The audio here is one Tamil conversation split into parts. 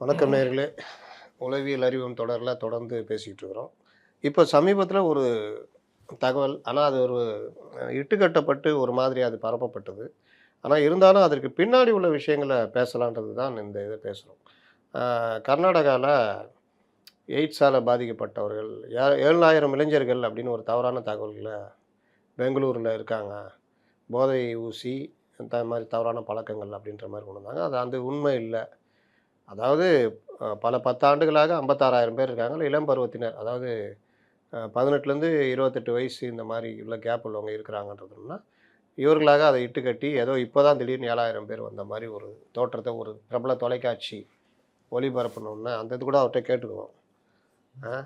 வணக்கம் நேயர்களே. உளவியல் அறிவும் தொடரில் தொடர்ந்து பேசிக்கிட்டு இருக்கிறோம். இப்போ சமீபத்தில் ஒரு தகவல், ஆனால் அது ஒரு இட்டுக்கட்டப்பட்டு ஒரு மாதிரி அது பரப்பப்பட்டது. ஆனால் இருந்தாலும் அதற்கு பின்னாடி உள்ள விஷயங்கள பேசலான்றது தான் இந்த இதை பேசுகிறோம். கர்நாடகாவில் எய்ட்ஸால் பாதிக்கப்பட்டவர்கள் 7,000 இளைஞர்கள் அப்படின்னு ஒரு தவறான தகவல்களை பெங்களூரில் இருக்காங்க. போதை ஊசி மாதிரி தவறான பழக்கங்கள் அப்படின்ற மாதிரி கொண்டு வந்தாங்க. அது அந்த உண்மை இல்லை. அதாவது பல 10 ஆண்டுகளாக 56,000 பேர் இருக்காங்க. இளம் பருவத்தினர். அதாவது 18லேருந்து 28 வயசு இந்த மாரி உள்ள கேப் உள்ளவங்க இருக்கிறாங்கன்றதுனா, இவர்களாக அதை இட்டுக்கட்டி ஏதோ இப்போ தான் திடீர்னு 7,000 பேர் வந்த மாரி ஒரு தோற்றத்த ஒரு பிரபல தொலைக்காட்சி ஒளிபரப்பணும்னா, அந்த இது கூட அவர்ட்ட கேட்டுக்குவோம். அ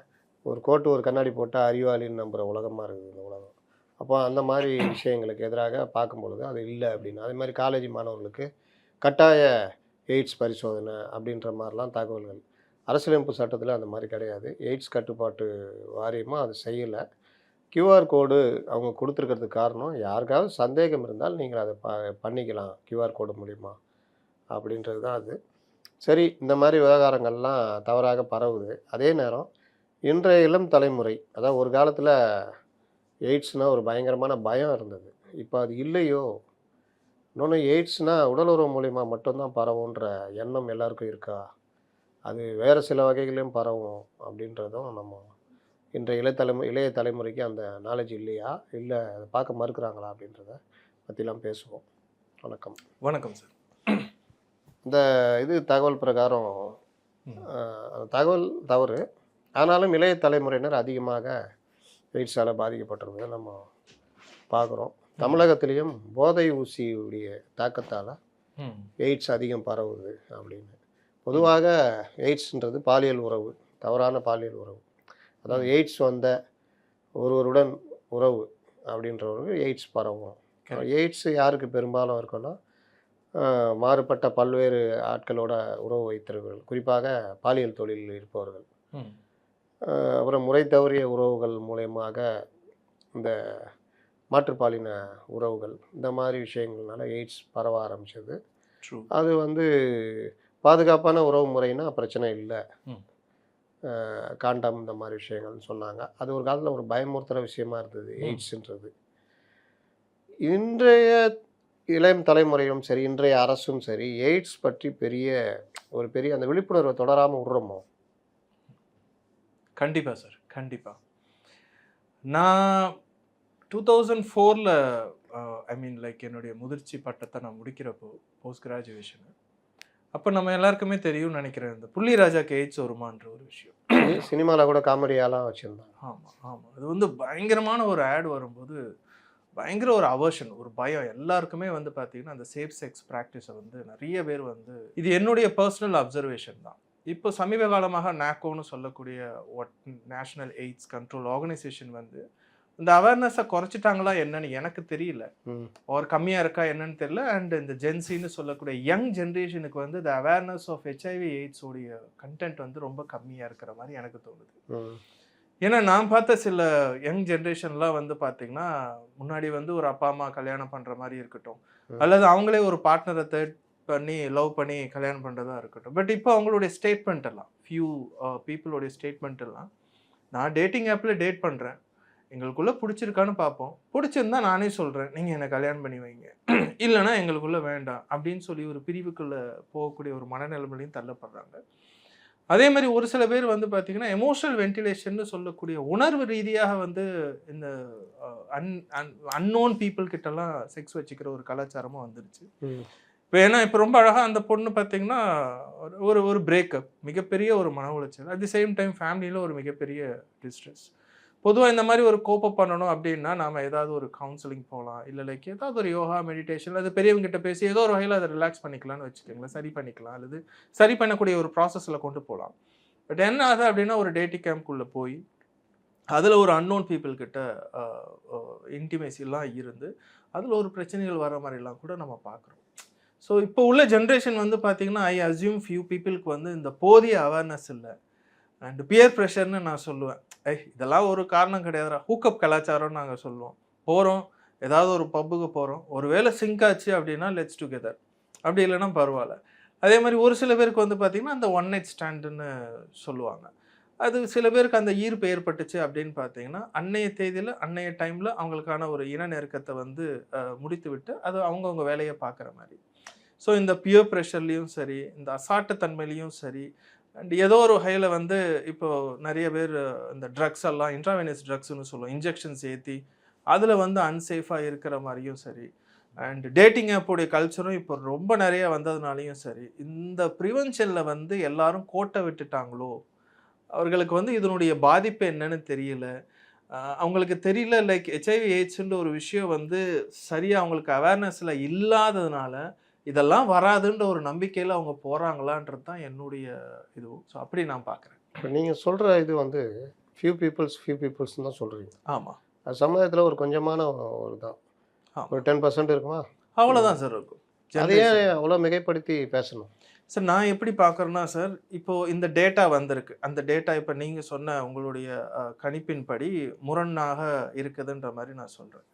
ஒரு கோட்டு, ஒரு கண்ணாடி போட்டா அறிவாளின்னு நம்புற உலகமா இருக்குது இந்த உலகம். அப்போ அந்த மாரி விஷயங்களுக்கு எதிராக பார்க்கும்பொழுது, அது இல்ல அப்படின்னு. அதேமாரி காலேஜ் மாணவர்களுக்கு கட்டாய எய்ட்ஸ் பரிசோதனை அப்படின்ற மாரிலாம் தகவல்கள். அரசியலமைப்பு சட்டத்தில அந்த மாரி கிடையாது. எய்ட்ஸ் கட்டுப்பாட்டு வாரியமும் அது செய்யல. கியூஆர் கோடு அவங்க குடுத்துருக்கிறதுக்கு காரணம், யாருக்காவது சந்தேகம் இருந்தால் நீங்கள் அத பண்ணிக்கலாம். கியூஆர் கோடு மூலியமா அப்படின்றது தான் அது. சரி, இந்த மாரி விவகாரங்கள்லாம் தவறாக பரவுது. அதே நேரம் இன்றைய இளம் தலைமுறை, அதாவது ஒரு காலத்தில எய்ட்ஸ்னா ஒரு பயங்கரமான பயம் இருந்தது. இப்ப அது இல்லையோ? இன்னொன்னு எய்ட்ஸ்னா உடல் உறவு மூலியமா மட்டும் தான் பரவுன்ற எண்ணம் எல்லாருக்கும் இருக்கா? அது வேறு சில வகைகளையும் பரவும் அப்படின்றதும் நம்ம இன்றைய இளைய தலைமுறைக்கு அந்த நாலேட்ஜ் இல்லையா? இல்ல அத பார்க்க மறுக்கிறாங்களா? அப்படின்றத பத்திலாம் பேசுவோம். வணக்கம். வணக்கம் சார். இந்த தகவல் பிரகாரம் ம். அந்த தகவல் தவறு. ஆனாலும் இளைய தலைமுறையினர் அதிகமாக எய்ட்ஸால பாதிக்கப்பட்டிருந்தத நம்ம பார்க்குறோம். தமிழகத்திலேயும் போதை ஊசியுடைய தாக்கத்தால ம். எய்ட்ஸ் அதிகம் பரவுது அப்படின்னு. பொதுவாக எய்ட்ஸ்ன்றது பாலியல் உறவு, தவறான பாலியல் உறவு. அதாவது எய்ட்ஸ் வந்த ஒருவருடன் உறவு அப்படின்றவருக்கு எய்ட்ஸ் பரவும். எய்ட்ஸ் யாருக்கு பெரும்பாலும் இருக்குன்னா, மாறுபட்ட பல்வேறு ஆட்களோட உறவு வைத்திருப்பவர்கள், குறிப்பாக பாலியல் தொழிலில் இருப்பவர்கள். ம். அப்புறம் முறை தவறிய உறவுகள் மூலியமாக இந்த மாற்றுப்பாலின உறவுகள், இந்த மாதிரி விஷயங்கள்னால எய்ட்ஸ் பரவ ஆரம்பிச்சது. ட்ரூ. அது பாதுகாப்பான உறவு முறைன்னா பிரச்சனை இல்ல. ம். காண்டம் இந்த மாதிரி விஷயங்கள்னு சொன்னாங்க. அது ஒரு காலத்துல ஒரு பயமுறுத்துற விஷயமா இருந்தது எய்ட்ஸ்ன்றது. இன்றைய இளம் தலைமுறையும் சரி, இன்றைய அரசும் சரி, எய்ட்ஸ் பற்றி பெரிய அந்த விழிப்புணர்வை தொடராம விடுறோமோ? கண்டிப்பா சார். கண்டிப்பா. நான் 2004ல ஐ மீன் லைக் என்னுடைய முதிர்ச்சி பட்டத்தை நான் முடிக்கிறப்போ, போஸ்ட் கிராஜுவேஷன். அப்போ நம்ம எல்லாருக்குமே தெரியும்னு நினைக்கிறேன், இந்த புள்ளிராஜாக்கு எய்ட்ஸ் வருமான்ற ஒரு விஷயம். சினிமால கூட காமெடியாலாம் வச்சிருந்தாங்க. ஆமா, ஆமா. அது பயங்கரமான ஒரு ஆட் வரும்போது, பயங்கர ஒரு அவர்ஷன், ஒரு பயம் எல்லாருக்குமே பார்த்தீங்கன்னா, அந்த சேஃப் செக்ஸ் ப்ராக்டிஸை நிறைய பேர் இது என்னுடைய பர்சனல் அப்சர்வேஷன் தான். இப்போ சமீப காலமாக நாக்கோன்னு சொல்லக்கூடிய நேஷனல் எய்ட்ஸ் கண்ட்ரோல் ஆர்கனைசேஷன் இந்த அவேர்னஸை குறைச்சிட்டாங்களா என்னன்னு எனக்கு தெரியல, ஒரு கம்மியாக இருக்கா என்னன்னு தெரியல. அண்ட் இந்த ஜென்சின்னு சொல்லக்கூடிய யங் ஜென்ரேஷனுக்கு இந்த அவேர்னஸ் ஆஃப் ஹெச்ஐவி எய்ட்ஸ் உடைய கண்டென்ட் ரொம்ப கம்மியாக இருக்கிற மாதிரி எனக்கு தோணுது. ஏன்னா நான் பார்த்த சில யங் ஜென்ரேஷன்லாம் பார்த்தீங்கன்னா, முன்னாடி ஒரு அப்பா அம்மா கல்யாணம் பண்ணுற மாதிரி இருக்கட்டும், அல்லது அவங்களே ஒரு பார்ட்னரை தேர்ட் பண்ணி லவ் பண்ணி கல்யாணம் பண்ணுறதா இருக்கட்டும். பட் இப்போ அவங்களுடைய ஸ்டேட்மெண்ட் எல்லாம், ஃபியூ பீப்புளுடைய ஸ்டேட்மெண்ட் எல்லாம், நான் டேட்டிங் ஆப்பில் டேட் பண்ணுறேன், எங்களுக்குள்ளே பிடிச்சிருக்கான்னு பார்ப்போம், பிடிச்சிருந்தா நானே சொல்கிறேன் நீங்கள் என்னை கல்யாணம் பண்ணி வைங்க, இல்லைனா எங்களுக்குள்ளே வேண்டாம் அப்படின்னு சொல்லி ஒரு பிரிவுக்குள்ளே போகக்கூடிய ஒரு மனநிலைமையிலையும் தள்ளப்படுறாங்க. அதே மாதிரி ஒரு சில பேர் பார்த்தீங்கன்னா, எமோஷனல் வென்டிலேஷன் சொல்லக்கூடிய உணர்வு ரீதியாக இந்த அன்னோன் பீப்புள் கிட்டலாம் செக்ஸ் வச்சுக்கிற ஒரு கலாச்சாரமும் வந்துருச்சு. இப்போ ரொம்ப அழகாக அந்த பொண்ணு பார்த்தீங்கன்னா, ஒரு பிரேக்கப், மிகப்பெரிய ஒரு மன உளைச்சல், அட் தி சேம் டைம் ஃபேமிலியில் ஒரு மிகப்பெரிய டிஸ்ட்ரெஸ். பொதுவாக இந்த மாதிரி ஒரு கோப்பப் பண்ணணும் அப்படின்னா நாம் ஏதாவது ஒரு கவுன்சிலிங் போகலாம், இல்லை லைக் ஏதாவது ஒரு யோகா மெடிடேஷன், அது பெரியவங்ககிட்ட பேசி ஏதோ ஒரு வகையில் அதை ரிலாக்ஸ் பண்ணிக்கலாம்னு வச்சுக்கோங்களேன், சரி பண்ணிக்கலாம், அல்லது சரி பண்ணக்கூடிய ஒரு ப்ராசஸில் கொண்டு போகலாம். பட் என்ன ஆகுது அப்படின்னா, ஒரு டேட்டிங் கேம்ப்குள்ளே போய் அதில் ஒரு அன்னோன் பீப்புள் கிட்ட இன்டிமேசிலாம் இருந்து அதில் ஒரு பிரச்சனைகள் வர மாதிரிலாம் கூட நம்ம பார்க்குறோம். ஸோ இப்போ உள்ள ஜென்ரேஷன் பார்த்தீங்கன்னா, ஐ அஸ்யூம் ஃபியூ பீப்புளுக்கு இந்த போதிய அவேர்னஸ் இல்லை. அண்ட் பியர் ப்ரெஷர்னு நான் சொல்லுவேன். இதெல்லாம் ஒரு காரணம் கிடையாதுடா, ஹூக்கப் கலாச்சாரம்னு நாங்கள் சொல்லுவோம். போகிறோம், ஏதாவது ஒரு பப்புக்கு போகிறோம், ஒரு வேளை சிங்க் ஆச்சு அப்படின்னா லெட்ஸ் டுகெதர், அப்படி இல்லைன்னா பரவாயில்ல. அதே மாதிரி ஒரு சில பேருக்கு வந்து பார்த்தீங்கன்னா அந்த ஒன் நைட் ஸ்டாண்டுன்னு சொல்லுவாங்க. அது சில பேருக்கு அந்த ஈர்ப்பு ஏற்பட்டுச்சு அப்படின்னு பார்த்தீங்கன்னா, அன்னைய தேதியில, அன்னைய டைம்ல அவங்களுக்கான ஒரு இன நெருக்கத்த வந்து முடித்துவிட்டு, அது அவங்கவங்க வேலைய பார்க்குற மாரி. ஸோ இந்த பியர் ப்ரெஷர்லயும் சரி, இந்த அசாட்டு தன்மையிலயும் சரி, அண்ட் ஏதோ ஒரு வகையில வந்து இப்போ நெறைய பேர் இந்த ட்ரக்ஸ் எல்லாம் இன்ட்ராவெனஸ் ட்ரக்ஸ்ன்னு சொல்லுவோம். இன்ஜெக்ஷன்ஸ் ஏத்தி, அதுல வந்து அன்சேஃபா இருக்கிற மாரியும் சரி, அண்ட் டேட்டிங் ஆப்போடைய கல்ச்சரும் இப்போ ரொம்ப நெறைய வந்ததுனாலயும் சரி, இந்த ப்ரிவென்ஷன்ல வந்து எல்லாரும் கோட்ட விட்டுட்டாங்களோ! அவர்களுக்கு வந்து இதனுடைய பாதிப்பு என்னன்னு தெரியல. அவங்களுக்கு தெரியல லைக் ஹெச்ஐவி எய்ட்ஸ்ன்ற ஒரு விஷயம் வந்து சரியா அவங்களுக்கு அவேர்னஸ்ல இல்லாததுனால, இதெல்லாம் வராதுன்ற ஒரு நம்பிக்கையில அவங்க போறாங்களான்றது தான் என்னுடைய இதுவும். ஸோ அப்படி நான் பார்க்குறேன். இப்போ நீங்கள் சொல்கிற இது வந்து ஃபியூ பீப்புள்ஸ்ன்னு தான் சொல்கிறீங்க. ஆமா, அது சமுதாயத்தில் ஒரு கொஞ்சமான ஒரு தான். ஆமா. ஒரு 10% இருக்குமா? அவ்வளோதான் சார் இருக்கும். அதை ஏன் ஜெனரேஷன். அவ்வளோ மிகைப்படுத்தி பேசணும்? சார் நான் எப்படி பார்க்குறேன்னா சார், இப்போ இந்த டேட்டா வந்திருக்கு. அந்த டேட்டா இப்ப நீங்க சொன்ன உங்களுடைய கணிப்பின்படி முரணாக இருக்குதுன்ற மாரி நான் சொல்றேன்.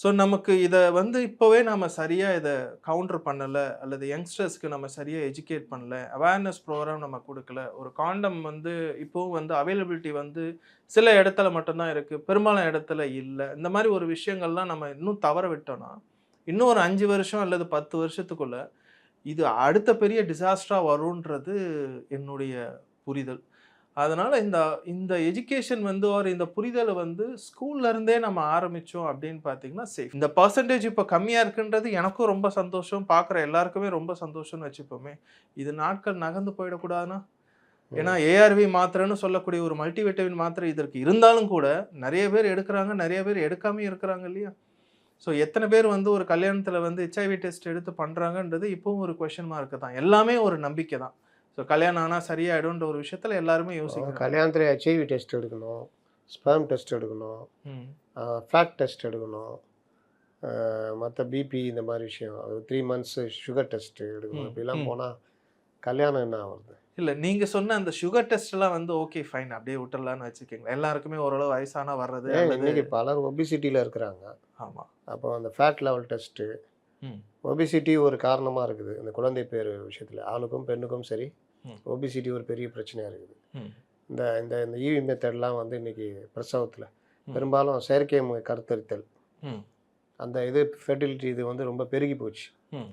ஸோ நமக்கு இத வந்து இப்பவே நாம சரியா இத கவுண்டர் பண்ணல, அல்லது யங்ஸ்டர்ஸ்க்கு நம்ம சரியா எஜுகேட் பண்ணல, அவேர்னஸ் ப்ரோகிராம் நம்ம குடுக்கல. ஒரு காண்டம் வந்து இப்பவும் வந்து அவைலபிலிட்டி வந்து சில இடத்துல மட்டும் தான் இருக்கு. பெரும்பாலான இடத்துல இல்ல. இந்த மாரி ஒரு விஷயங்கள்லாம் நம்ம இன்னும் தவற விட்டோம்னா, இன்னும் ஒரு 5 வருஷம் அல்லது 10 வருஷத்துக்குள்ள இது அடுத்த பெரிய டிசாஸ்டரா வரும்ன்றது என்னுடைய புரிதல். அதனால இந்த இந்த எஜுகேஷன் வந்து இந்த புரிதல வந்து ஸ்கூல்ல இருந்தே நம்ம ஆரம்பிச்சோம் அப்படின்னு பார்த்தீங்கன்னா சேஃப். இந்த பெர்சன்டேஜ் இப்ப கம்மியா இருக்குன்றது எனக்கும் ரொம்ப சந்தோஷம். பார்க்குற எல்லாருக்குமே ரொம்ப சந்தோஷம்னு வச்சுப்போமே. இது நாட்கள் நகர்ந்து போயிடக்கூடாதுன்னா? ஏன்னா ஏஆர்வி மாத்திரைன்னு சொல்லக்கூடிய ஒரு மல்டிவிட்டமின் மாத்திரை இதற்கு இருந்தாலும் கூட நெறைய பேர் எடுக்குறாங்க, நெறைய பேர் எடுக்காமயும் இருக்கிறாங்க இல்லையா? ஸோ எத்தனை பேர் வந்து ஒரு கல்யாணத்துல வந்து ஹெச்ஐவி டெஸ்ட் எடுத்து பண்றாங்கன்றது இப்பவும் ஒரு கொஸ்டின் மார்க் தான். எல்லாமே ஒரு நம்பிக்கை தான். ஸோ கல்யாணம் ஆனா சரியாயிடும்ன்ற ஒரு விஷயத்துல எல்லாருமே யோசிக்கிறாங்க. கல்யாணத்தில் ஹெச்ஐவி டெஸ்ட் எடுக்கணும், ஸ்பெர்ம் டெஸ்ட் எடுக்கணும், ம். ஃபேட் டெஸ்ட் எடுக்கணும், மற்ற பிபி இந்த மாதிரி விஷயம். அது 3 மந்த்ஸ் சுகர் டெஸ்ட் எடுக்கணும். ம். இப்படிலாம் ம். போனால் கல்யாணம் என்ன ஆகுறது? இல்ல நீங்க சொன்ன அந்த சுகர் டெஸ்ட் எல்லாம் வந்து ஓகே ஃபைன் அப்படியே விட்டுறலாம்னு வச்சுக்கோங்களேன். எல்லாருக்குமே ஓரளவு வயசானா வர்றது ஏன் அல்லது இன்னைக்கு பலர் ஒபிசிட்டியில் இருக்கிறாங்க. ஆமா. அப்போ அந்த ஃபேட் லெவல் டெஸ்ட்டு, ம். ஒபிசிட்டி ஒரு காரணமாக இருக்குது இந்த குழந்தை பேர் விஷயத்தில். ஆணுக்கும் பெண்ணுக்கும் சரி, ம். ஒபிசிட்டி ஒரு பெரிய பிரச்சனையாக இருக்குது. ம். இந்த இந்த இந்த ஈவி மெத்தட்லாம் வந்து இன்றைக்கி பிரசவத்தில் ம். பெரும்பாலும் செயற்கை கருத்தரித்தல், ம். அந்த இது ஃபெர்டிலிட்டி இது வந்து ரொம்ப பெருகி போச்சு. ம்.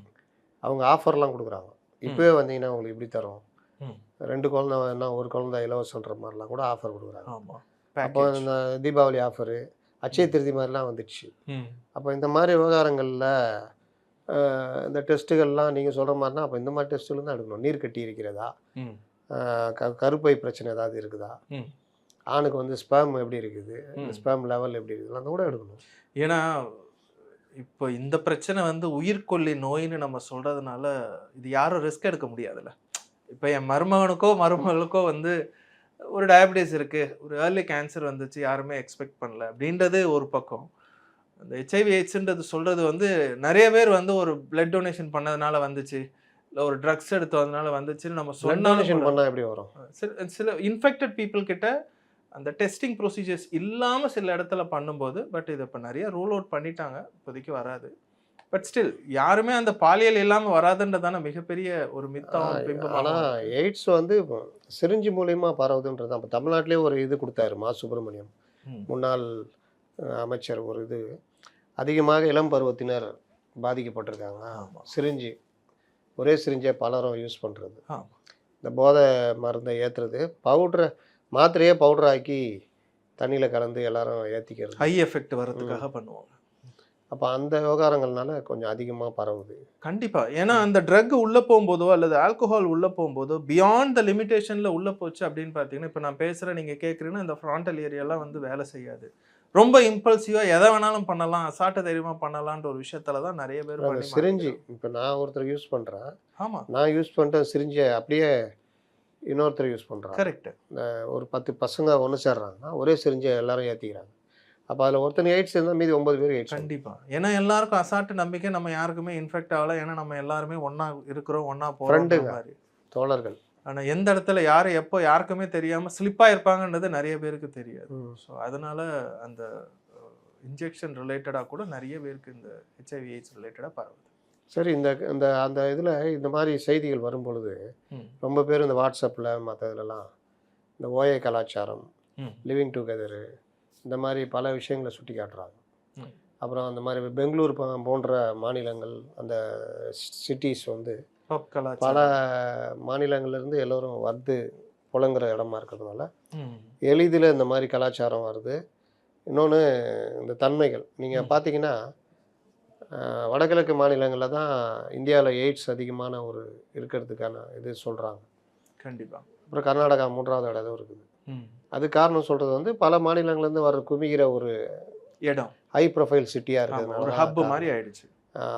அவங்க ஆஃபர்லாம் கொடுக்குறாங்க. இப்போவே வந்தீங்கன்னா உங்களுக்கு இப்படி தரோம், ம். 2 குழந்தை வேணா 1 குழந்தை இலவசன்ற மாதிரிலாம் கூட ஆஃபர் கொடுக்குறாங்க. ஆமா. அப்போ பேக்கேஜ். இந்த தீபாவளி ஆஃபரு, அட்சய திருதி மாதிரிலாம் வந்துடுச்சு. ம். அப்போ இந்த மாதிரி விவகாரங்களில் இந்த டெஸ்ட்டுகள்லாம் நீங்கள் சொல்கிற மாதிரினா, அப்போ இந்த மாதிரி டெஸ்ட்டுகள் தான் எடுக்கணும். நீர் கட்டி இருக்கிறதா, ம். கருப்பை பிரச்சனை ஏதாவது இருக்குதா, ம். ஆணுக்கு வந்து ஸ்பெர்ம் எப்படி இருக்குது, இந்த ம். ஸ்பெர்ம் லெவல் எப்படி இருக்குது, அந்த கூட எடுக்கணும். ஏன்னா இப்போ இந்த பிரச்சனை வந்து உயிர்கொல்லி நோயின்னு நம்ம சொல்றதுனால இது யாரும் ரிஸ்க் எடுக்க முடியாதுல்ல. இப்போ என் மருமகனுக்கோ மருமகளுக்கோ வந்து ஒரு டயபிட்டிஸ் இருக்கு, ஒரு ஏர்லி கேன்சர் வந்துச்சு, யாருமே எக்ஸ்பெக்ட் பண்ணல அப்படின்றது ஒரு பக்கம். அந்த ஹெச்ஐவி எய்ட்ஸ்ன்றது சொல்றது வந்து நிறைய பேர் வந்து ஒரு பிளட் டொனேஷன் பண்ணதுனால வந்துச்சு, இல்லை ஒரு ட்ரக்ஸ் எடுத்து வந்ததுனால வந்துச்சுன்னு நம்ம பிளட் சொன்னாலும் டொனேஷன் கூட பண்ணால் எப்படி வரும்? சில இன்ஃபெக்டட் பீப்புள் கிட்ட அந்த டெஸ்டிங் ப்ரொசீஜர்ஸ் இல்லாமல் சில இடத்துல பண்ணும்போது, பட் இதை இப்போ நிறைய ரூல் அவுட் பண்ணிட்டாங்க, இப்போதைக்கு வராது. பட் ஸ்டில் யாருமே அந்த பாலியல் இல்லாமல் வராதுன்றதான மிகப்பெரிய ஒரு மித்தம் பிம்பமாக. ஆனால் எய்ட்ஸ் வந்து சிரிஞ்சு மூலியமா பரவுதுன்றது தான். இப்போ தமிழ்நாட்டிலே ஒரு இது கொடுத்தாரு மா சுப்பிரமணியம், முன்னாள் அமைச்சர். ஒரு இது அதிகமாக இளம் பருவத்தினர் பாதிக்கப்பட்டிருக்காங்க. ஆமாம். சிரிஞ்சு ஒரே சிரிஞ்சை பலரும் யூஸ் பண்ணுறது, ஆமாம். இந்த போதை மருந்தை ஏற்றுறது, பவுட்ரை மாத்திரையே பவுடர் ஆக்கி தண்ணியில் கலந்து எல்லாரும் ஏற்றிக்கிறது, ஹை எஃபெக்ட் வர்றதுக்காக பண்ணுவாங்க. அப்போ அந்த விவகாரங்கள்னால கொஞ்சம் அதிகமாக பரவுது. கண்டிப்பா. ஏன்னா அந்த ட்ரக் உள்ள போகும்போதோ அல்லது ஆல்கஹால் உள்ள போகும்போதோ பியாண்ட் த லிமிட்டேஷன்ல உள்ள போச்சு அப்படின்னு பார்த்தீங்கன்னா, இப்போ நான் பேசுகிறேன், நீங்கள் கேட்குறீங்கன்னா இந்த ஃப்ராண்டல் ஏரியாலாம் வந்து வேலை செய்யாது. ரொம்ப இம்பல்சிவாக எதை வேணாலும் பண்ணலாம், அசாட்ட தைரியமாக பண்ணலான்ற ஒரு விஷயத்துல தான் நிறைய பேர் அந்த பண்ணி சிரிஞ்சு மாட்டிக்கிறாங்க. இப்போ நான் ஒருத்தர் யூஸ் பண்ணுறேன், ஆமாம், நான் யூஸ் பண்ணிட்ட சிரிஞ்சை அப்படியே இன்னொருத்தர் யூஸ் பண்ணுறாங்க. கரெக்ட். ஒரு 10 பசங்க ஒன்று சேர்றாங்கன்னா ஒரே சிரிஞ்சை எல்லாரும் ஏற்றிக்கிறாங்க. அப்போ அதில் ஒருத்தன் எய்ட்ஸ் இருந்தால் மீதி 9 பேர் எய்ட்ஸ். கண்டிப்பா. ஏன்னா எல்லாருக்கும் அசாட்டு நம்பிக்கை, நம்ம யாருக்குமே இன்ஃபெக்ட் ஆகல, ஏன்னா நம்ம எல்லாருமே ஒண்ணா இருக்கிறோம், ஒண்ணா போறோம் மாதிரி. தோழர்கள். ஆனா எந்த இடத்துல யாரு எப்போ யாருக்குமே தெரியாம ஸ்லிப்பா இருப்பாங்கன்றது நிறைய பேருக்கு தெரியாது. ஸோ அதனால அந்த இன்ஜெக்ஷன் ரிலேட்டடா கூட நிறைய பேருக்கு இந்த ஹெச்ஐவி எய்ட்ஸ் ரிலேட்டடா பரவுது. சரி, இந்த இந்த அந்த இதில் இந்த மாதிரி செய்திகள் வரும்பொழுது ம். ரொம்ப பேர் இந்த வாட்ஸ்அப்பில் மற்ற இதுலலாம் இந்த ஓஏ கலாச்சாரம், ம். லிவிங் டுகெதரு, இந்த மாதிரி பல விஷயங்களை சுட்டி காட்டுறாங்க. ம். அப்புறம் அந்த மாதிரி பெங்களூர் போன்ற மாநிலங்கள், அந்த சிட்டிஸ் வந்து பப் பல கலாச்சாரம். மாநிலங்கள்லேருந்து எல்லோரும் வந்து புழங்குற இடமா இருக்கிறதுனால ம். எளிதில் இந்த மாதிரி கலாச்சாரம் வருது. இன்னொன்று இந்த தன்மைகள் நீங்கள் ம். பார்த்தீங்கன்னா வடகிழக்கு மாநிலங்களில் தான் இந்தியாவில் எய்ட்ஸ் அதிகமான ஒரு இருக்கிறதுக்கான இது சொல்கிறாங்க. கண்டிப்பா. அப்புறம் கர்நாடகா 3வது இடம் இருக்குது. ம். அது காரணம் சொல்கிறது வந்து பல மாநிலங்கள்லேருந்து வர குமிகிற ஒரு இடம். ஹை ப்ரொஃபைல் சிட்டியாக ஆமா. இருக்கிறதுனால ஒரு தான் ஹப் மாதிரி காரணம். ஆயிடுச்சு.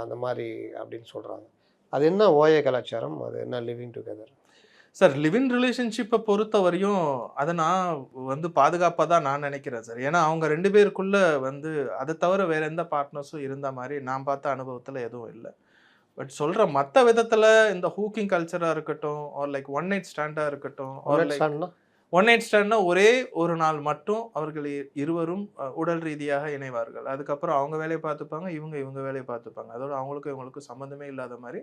அந்த மாதிரி அப்படின்னு சொல்கிறாங்க. அது என்ன ஓஏ கலாச்சாரம், அது என்ன living together? Sir live in ரிலேஷன்ஷிப்பை பொறுத்த வரையும் அதை நான் வந்து பாதுகாப்பாக தான் நான் நினைக்கிறேன் சார். ஏன்னா அவங்க 2 பேருக்குள்ள வந்து அதை தவிர வேற எந்த பார்ட்னர்ஸும் இருந்த மாதிரி நான் பார்த்த அனுபவத்தில் எதுவும் இல்லை. பட் சொல்கிற மற்ற விதத்தில் இந்த ஹூக்கிங் கல்ச்சராக இருக்கட்டும், ஆர் லைக் ஒன் நைட் ஸ்டாண்டாக இருக்கட்டும், ஆர் லைக் ஒன் நைட் ஸ்டாண்ட்னா ஒரே ஒரு நாள் மட்டும் அவர்கள் இருவரும் உடல் ரீதியாக இணைவார்கள். அதுக்கப்புறம் அவங்க வேலையை பார்த்துப்பாங்க, இவங்க வேலையை பார்த்துப்பாங்க. அதோட அவங்களுக்கும் இவங்களுக்கும் சம்மந்தமே இல்லாத மாதிரி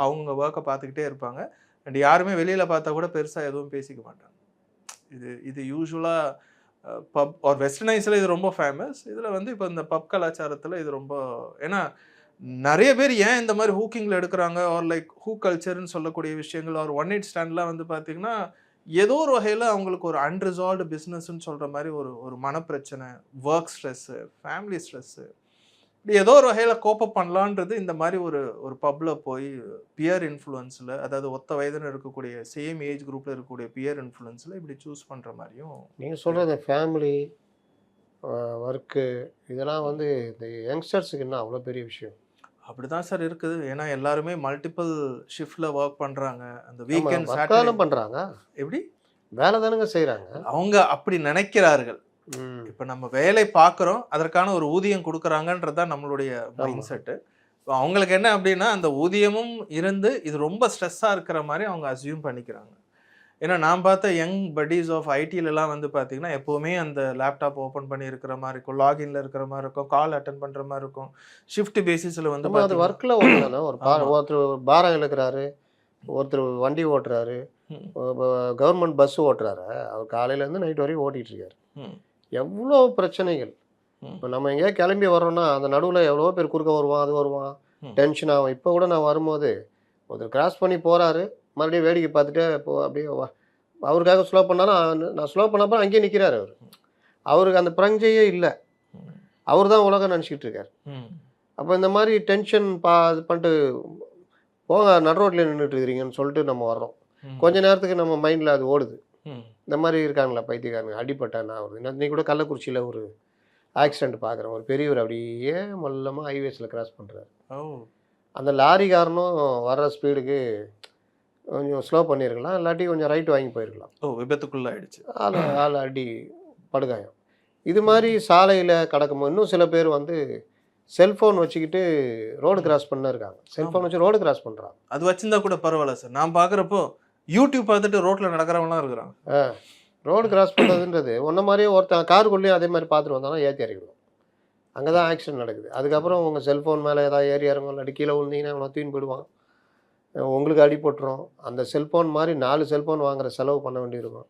அவங்க ஒர்க்கை பார்த்துக்கிட்டே இருப்பாங்க. அண்ட் யாருமே வெளியில் பார்த்தா கூட பெருசாக எதுவும் பேசிக்க மாட்டாங்க. இது யூஸ்வலாக பப் ஆர் வெஸ்டர்னைஸில் இது ரொம்ப ஃபேமஸ். இதில் வந்து இப்போ இந்த பப் கலாச்சாரத்தில் இது ரொம்ப, ஏன்னா நிறைய பேர் ஏன் இந்த மாதிரி ஹூக்கிங்கில் எடுக்கிறாங்க, ஆர் லைக் ஹூ கல்ச்சர்னு சொல்லக்கூடிய விஷயங்கள், ஆர் ஒன் நைட் ஸ்டாண்ட்லாம் வந்து பார்த்திங்கன்னா ஏதோ ஒரு வகையில் அவங்களுக்கு ஒரு அன்ரிசால்வ்டு பிஸ்னஸ்ன்னு சொல்கிற மாதிரி ஒரு மனப்பிரச்சனை, ஒர்க் ஸ்ட்ரெஸ்ஸு, ஃபேமிலி ஸ்ட்ரெஸ்ஸு, இப்படி ஏதோ ஒரு வகையில் கோப்பப் பண்ணலான்றது இந்த மாதிரி ஒரு பப்பில் போய் பியர் இன்ஃப்ளூயன்ஸில், அதாவது ஒத்த வயதில் இருக்கக்கூடிய சேம் ஏஜ் குரூப்பில் இருக்கக்கூடிய பியர் இன்ஃப்ளூயன்ஸில் இப்படி சூஸ் பண்ணுற மாதிரியும். நீங்கள் சொல்கிற இந்த ஃபேமிலி ஒர்க்கு இதெல்லாம் வந்து இந்த யங்ஸ்டர்ஸுக்கு என்ன அவ்வளோ பெரிய விஷயம்? அப்படி தான் சார் இருக்குது. ஏன்னா எல்லாருமே மல்டிபிள் ஷிஃப்டில் ஒர்க் பண்ணுறாங்க. அந்த வீக்கெண்ட் சாட்டர்டே பண்ணுறாங்க. எப்படி வேலை தானுங்க செய்கிறாங்க. அவங்க அப்படி நினைக்கிறார்கள். இப்போ நம்ம வேலை பார்க்குறோம், அதற்கான ஒரு ஊதியம் கொடுக்குறாங்கன்றது தான் நம்மளுடைய மைண்ட் செட்டு. இப்போ அவங்களுக்கு என்ன அப்படின்னா அந்த ஊதியமும் இருந்து இது ரொம்ப ஸ்ட்ரெஸ்ஸாக இருக்கிற மாதிரி அவங்க அசியூம் பண்ணிக்கிறாங்க. ஏன்னா நான் பார்த்த யங் பட்டீஸ் ஆஃப் ஐடிலலாம் வந்து பார்த்தீங்கன்னா எப்போவுமே அந்த லேப்டாப் ஓப்பன் பண்ணி இருக்கிற மாதிரி இருக்கும், லாகின்ல இருக்கிற மாதிரி இருக்கும், கால் அட்டன் பண்ணுற மாதிரி இருக்கும். ஷிஃப்ட் பேசிஸில் வந்து அது ஒர்க்கில் ஒன்று ஒருத்தர் பாரம் இழுக்கிறாரு, ஒருத்தர் வண்டி ஓட்டுறாரு, கவர்மெண்ட் பஸ் ஓட்டுறாரு, அவர் காலையிலேருந்து நைட் வரைக்கும் ஓட்டிகிட்டு இருக்காரு. எவ்வளோ பிரச்சனைகள். இப்போ நம்ம எங்கேயா கிளம்பி வர்றோம்னா அந்த நடுவில் எவ்வளோ பேர் குறுக்க வருவான், அது வருவான், டென்ஷன் ஆகும். இப்போ கூட நான் வரும்போது ஒருத்தர் கிராஸ் பண்ணி போகிறாரு, மறுபடியும் வேடிக்கை பார்த்துட்டு இப்போ அப்படியே அவருக்காக ஸ்லோ பண்ணாலும் நான் ஸ்லோ பண்ணப்போ அங்கேயே நிற்கிறார். அவருக்கு அந்த பிரஞ்சையே இல்லை, அவர் தான் உலகம் நினச்சிக்கிட்டு இருக்கார். அப்போ இந்த மாதிரி டென்ஷன் இது பண்ணிட்டு போங்க நடு ரோட்டில் நின்றுட்டு இருக்கிறீங்கன்னு சொல்லிட்டு நம்ம வர்றோம். கொஞ்ச நேரத்துக்கு நம்ம மைண்டில் அது ஓடுது. இந்த மாதிரி இருக்காங்களா பைத்தியக்காரங்க, அடிப்பட்டானா வருது. இன்னைக்கு கூட கள்ளக்குறிச்சியில் ஒரு ஆக்சிடெண்ட் பார்க்குறேன். ஒரு பெரியவர் அப்படியே மொல்லமாக ஹைவேஸில் கிராஸ் பண்ணுறாரு. அந்த லாரிக்காரனும் வர்ற ஸ்பீடுக்கு கொஞ்சம் ஸ்லோ பண்ணியிருக்கலாம், இல்லாட்டி கொஞ்சம் ரைட் வாங்கி போயிருக்கலாம். விபத்துக்குள்ள ஆயிடுச்சு. ஆள் அடி படுகாயம். இது மாதிரி சாலையில் கிடக்கும்போது இன்னும் சில பேர் வந்து செல்ஃபோன் வச்சுக்கிட்டு ரோடு கிராஸ் பண்ண இருக்காங்க. செல்ஃபோன் வச்சு ரோடு கிராஸ் பண்ணுறாங்க. அது வச்சிருந்தா கூட பரவாயில்ல சார். நான் பார்க்குறப்போ யூடியூப் பார்த்துட்டு ரோட்டில் நடக்கிறவங்களாம் இருக்கிறாங்க. ரோடு கிராஸ் பண்ணுறதுன்றது ஒன்றை மாதிரியே ஒருத்தன் காருக்குள்ளேயும் அதே மாதிரி பார்த்துட்டு வந்தாலும் ஏற்றி இறக்கிடுவோம். அங்கே தான் ஆக்சிடென்ட் நடக்குது. அதுக்கப்புறம் உங்கள் செல்ஃபோன் மேலே ஏதாவது ஏறி இறங்கும், இல்லாட்டி கீழே விழுந்தீங்கன்னா அவனை தூக்கின்னு போயிடுவான், உங்களுக்கு அடிபட்டுரும். அந்த செல்ஃபோன் மாதிரி 4 செல்ஃபோன் வாங்குற செலவு பண்ண வேண்டியிருக்கும்.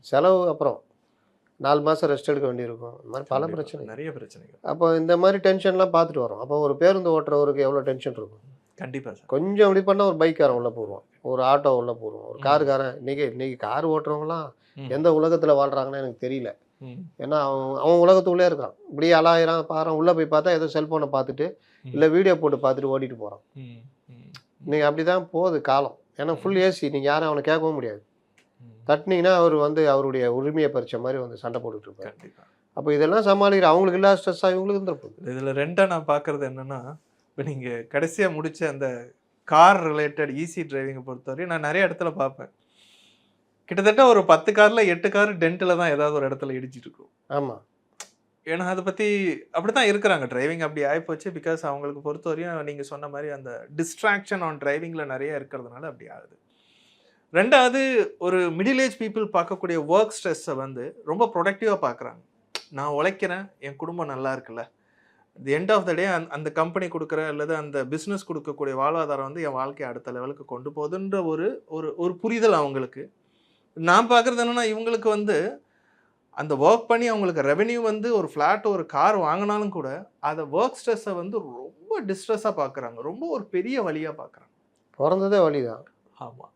செலவு அப்புறம் 4 மாதம் ரெஸ்ட் எடுக்க வேண்டியிருக்கும். இந்த மாதிரி பல பிரச்சனை, நிறைய பிரச்சனைகள். அப்போ இந்த மாதிரி டென்ஷன்லாம் பார்த்துட்டு வரோம். அப்போ ஒரு பேருந்து ஓட்டுறவருக்கு எவ்வளோ டென்ஷன் இருக்கும். கண்டிப்பாக சார். கொஞ்சம் இப்படி பண்ணால் ஒரு பைக்காரன் உள்ளே போடுவான், ஒரு ஆட்டோ உள்ளே போடுவான், ஒரு காருக்காரன். இன்னைக்கு கார் ஓட்டுறவங்களாம் எந்த உலகத்தில் வாழ்கிறாங்கன்னு எனக்கு தெரியல. ஏன்னா அவன் உலகத்துக்குள்ளே இருக்கான். இப்படியே அலாயிரம் பாறான், உள்ளே போய் பார்த்தா ஏதோ செல்ஃபோனை பார்த்துட்டு இல்லை வீடியோ போட்டு பார்த்துட்டு ஓட்டிகிட்டு போகிறான். இன்னைக்கு அப்படி தான் போகுது காலம். ஏன்னா ஃபுல் ஏசி, நீங்கள் யாரும் அவனை கேட்கவும் முடியாது. தட்டினீங்கன்னா அவர் வந்து அவருடைய உரிமையை பறிச்ச மாதிரி வந்து சண்டை போட்டுட்டு இருப்பார். அப்போ இதெல்லாம் சமாளிக்கிற அவங்களுக்கு இல்லாத ஸ்ட்ரெஸ்ஸாக இவங்களுக்கு இருந்துருப்போம். இதில் ரெண்டாக நான் பார்க்குறது என்னென்னா, இப்போ நீங்கள் கடைசியாக முடித்த அந்த கார் ரிலேட்டட் ஈஸி டிரைவிங்கை பொறுத்தவரையும் நான் நிறைய இடத்துல பார்ப்பேன். கிட்டத்தட்ட ஒரு 10 காரில் 8 கார் டென்ட்டில் தான் ஏதாவது ஒரு இடத்துல இடிச்சிட்டு இருக்கும். ஆமாம். ஏன்னா அதை பற்றி அப்படி தான் இருக்கிறாங்க. டிரைவிங் அப்படி ஆகிப்போச்சு. பிகாஸ் அவங்களுக்கு பொறுத்தவரையும் நீங்கள் சொன்ன மாதிரி அந்த டிஸ்ட்ராக்ஷன் ஆன் டிரைவிங்கில் நிறைய இருக்கிறதுனால அப்படி ஆகுது. ரெண்டாவது, ஒரு மிடில் ஏஜ் பீப்புள் பார்க்கக்கூடிய ஒர்க் ஸ்ட்ரெஸ்ஸை வந்து ரொம்ப ப்ரொடக்டிவாக பார்க்குறாங்க. நான் உழைக்கிறேன், என் குடும்பம் நல்லா இருக்குல்ல, தி எண்ட் ஆஃப் த டே அந்த கம்பெனி கொடுக்குற அல்லது அந்த பிஸ்னஸ் கொடுக்கக்கூடிய வாழ்வாதாரம் வந்து என் வாழ்க்கையை அடுத்த லெவலுக்கு கொண்டு போகுதுன்ற ஒரு ஒரு ஒரு புரிதல் அவங்களுக்கு. நான் பார்க்குறது என்னன்னா, இவங்களுக்கு வந்து அந்த ஒர்க் பண்ணி அவங்களுக்கு ரெவென்யூ வந்து ஒரு ஃப்ளாட், ஒரு கார் வாங்கினாலும் கூட அதை ஒர்க் ஸ்ட்ரெஸ்ஸை வந்து ரொம்ப டிஸ்ட்ரெஸ்ஸாக பார்க்குறாங்க. ரொம்ப ஒரு பெரிய வழியாக பார்க்குறாங்க. பிறந்ததே வழி தான். ஆமாம்.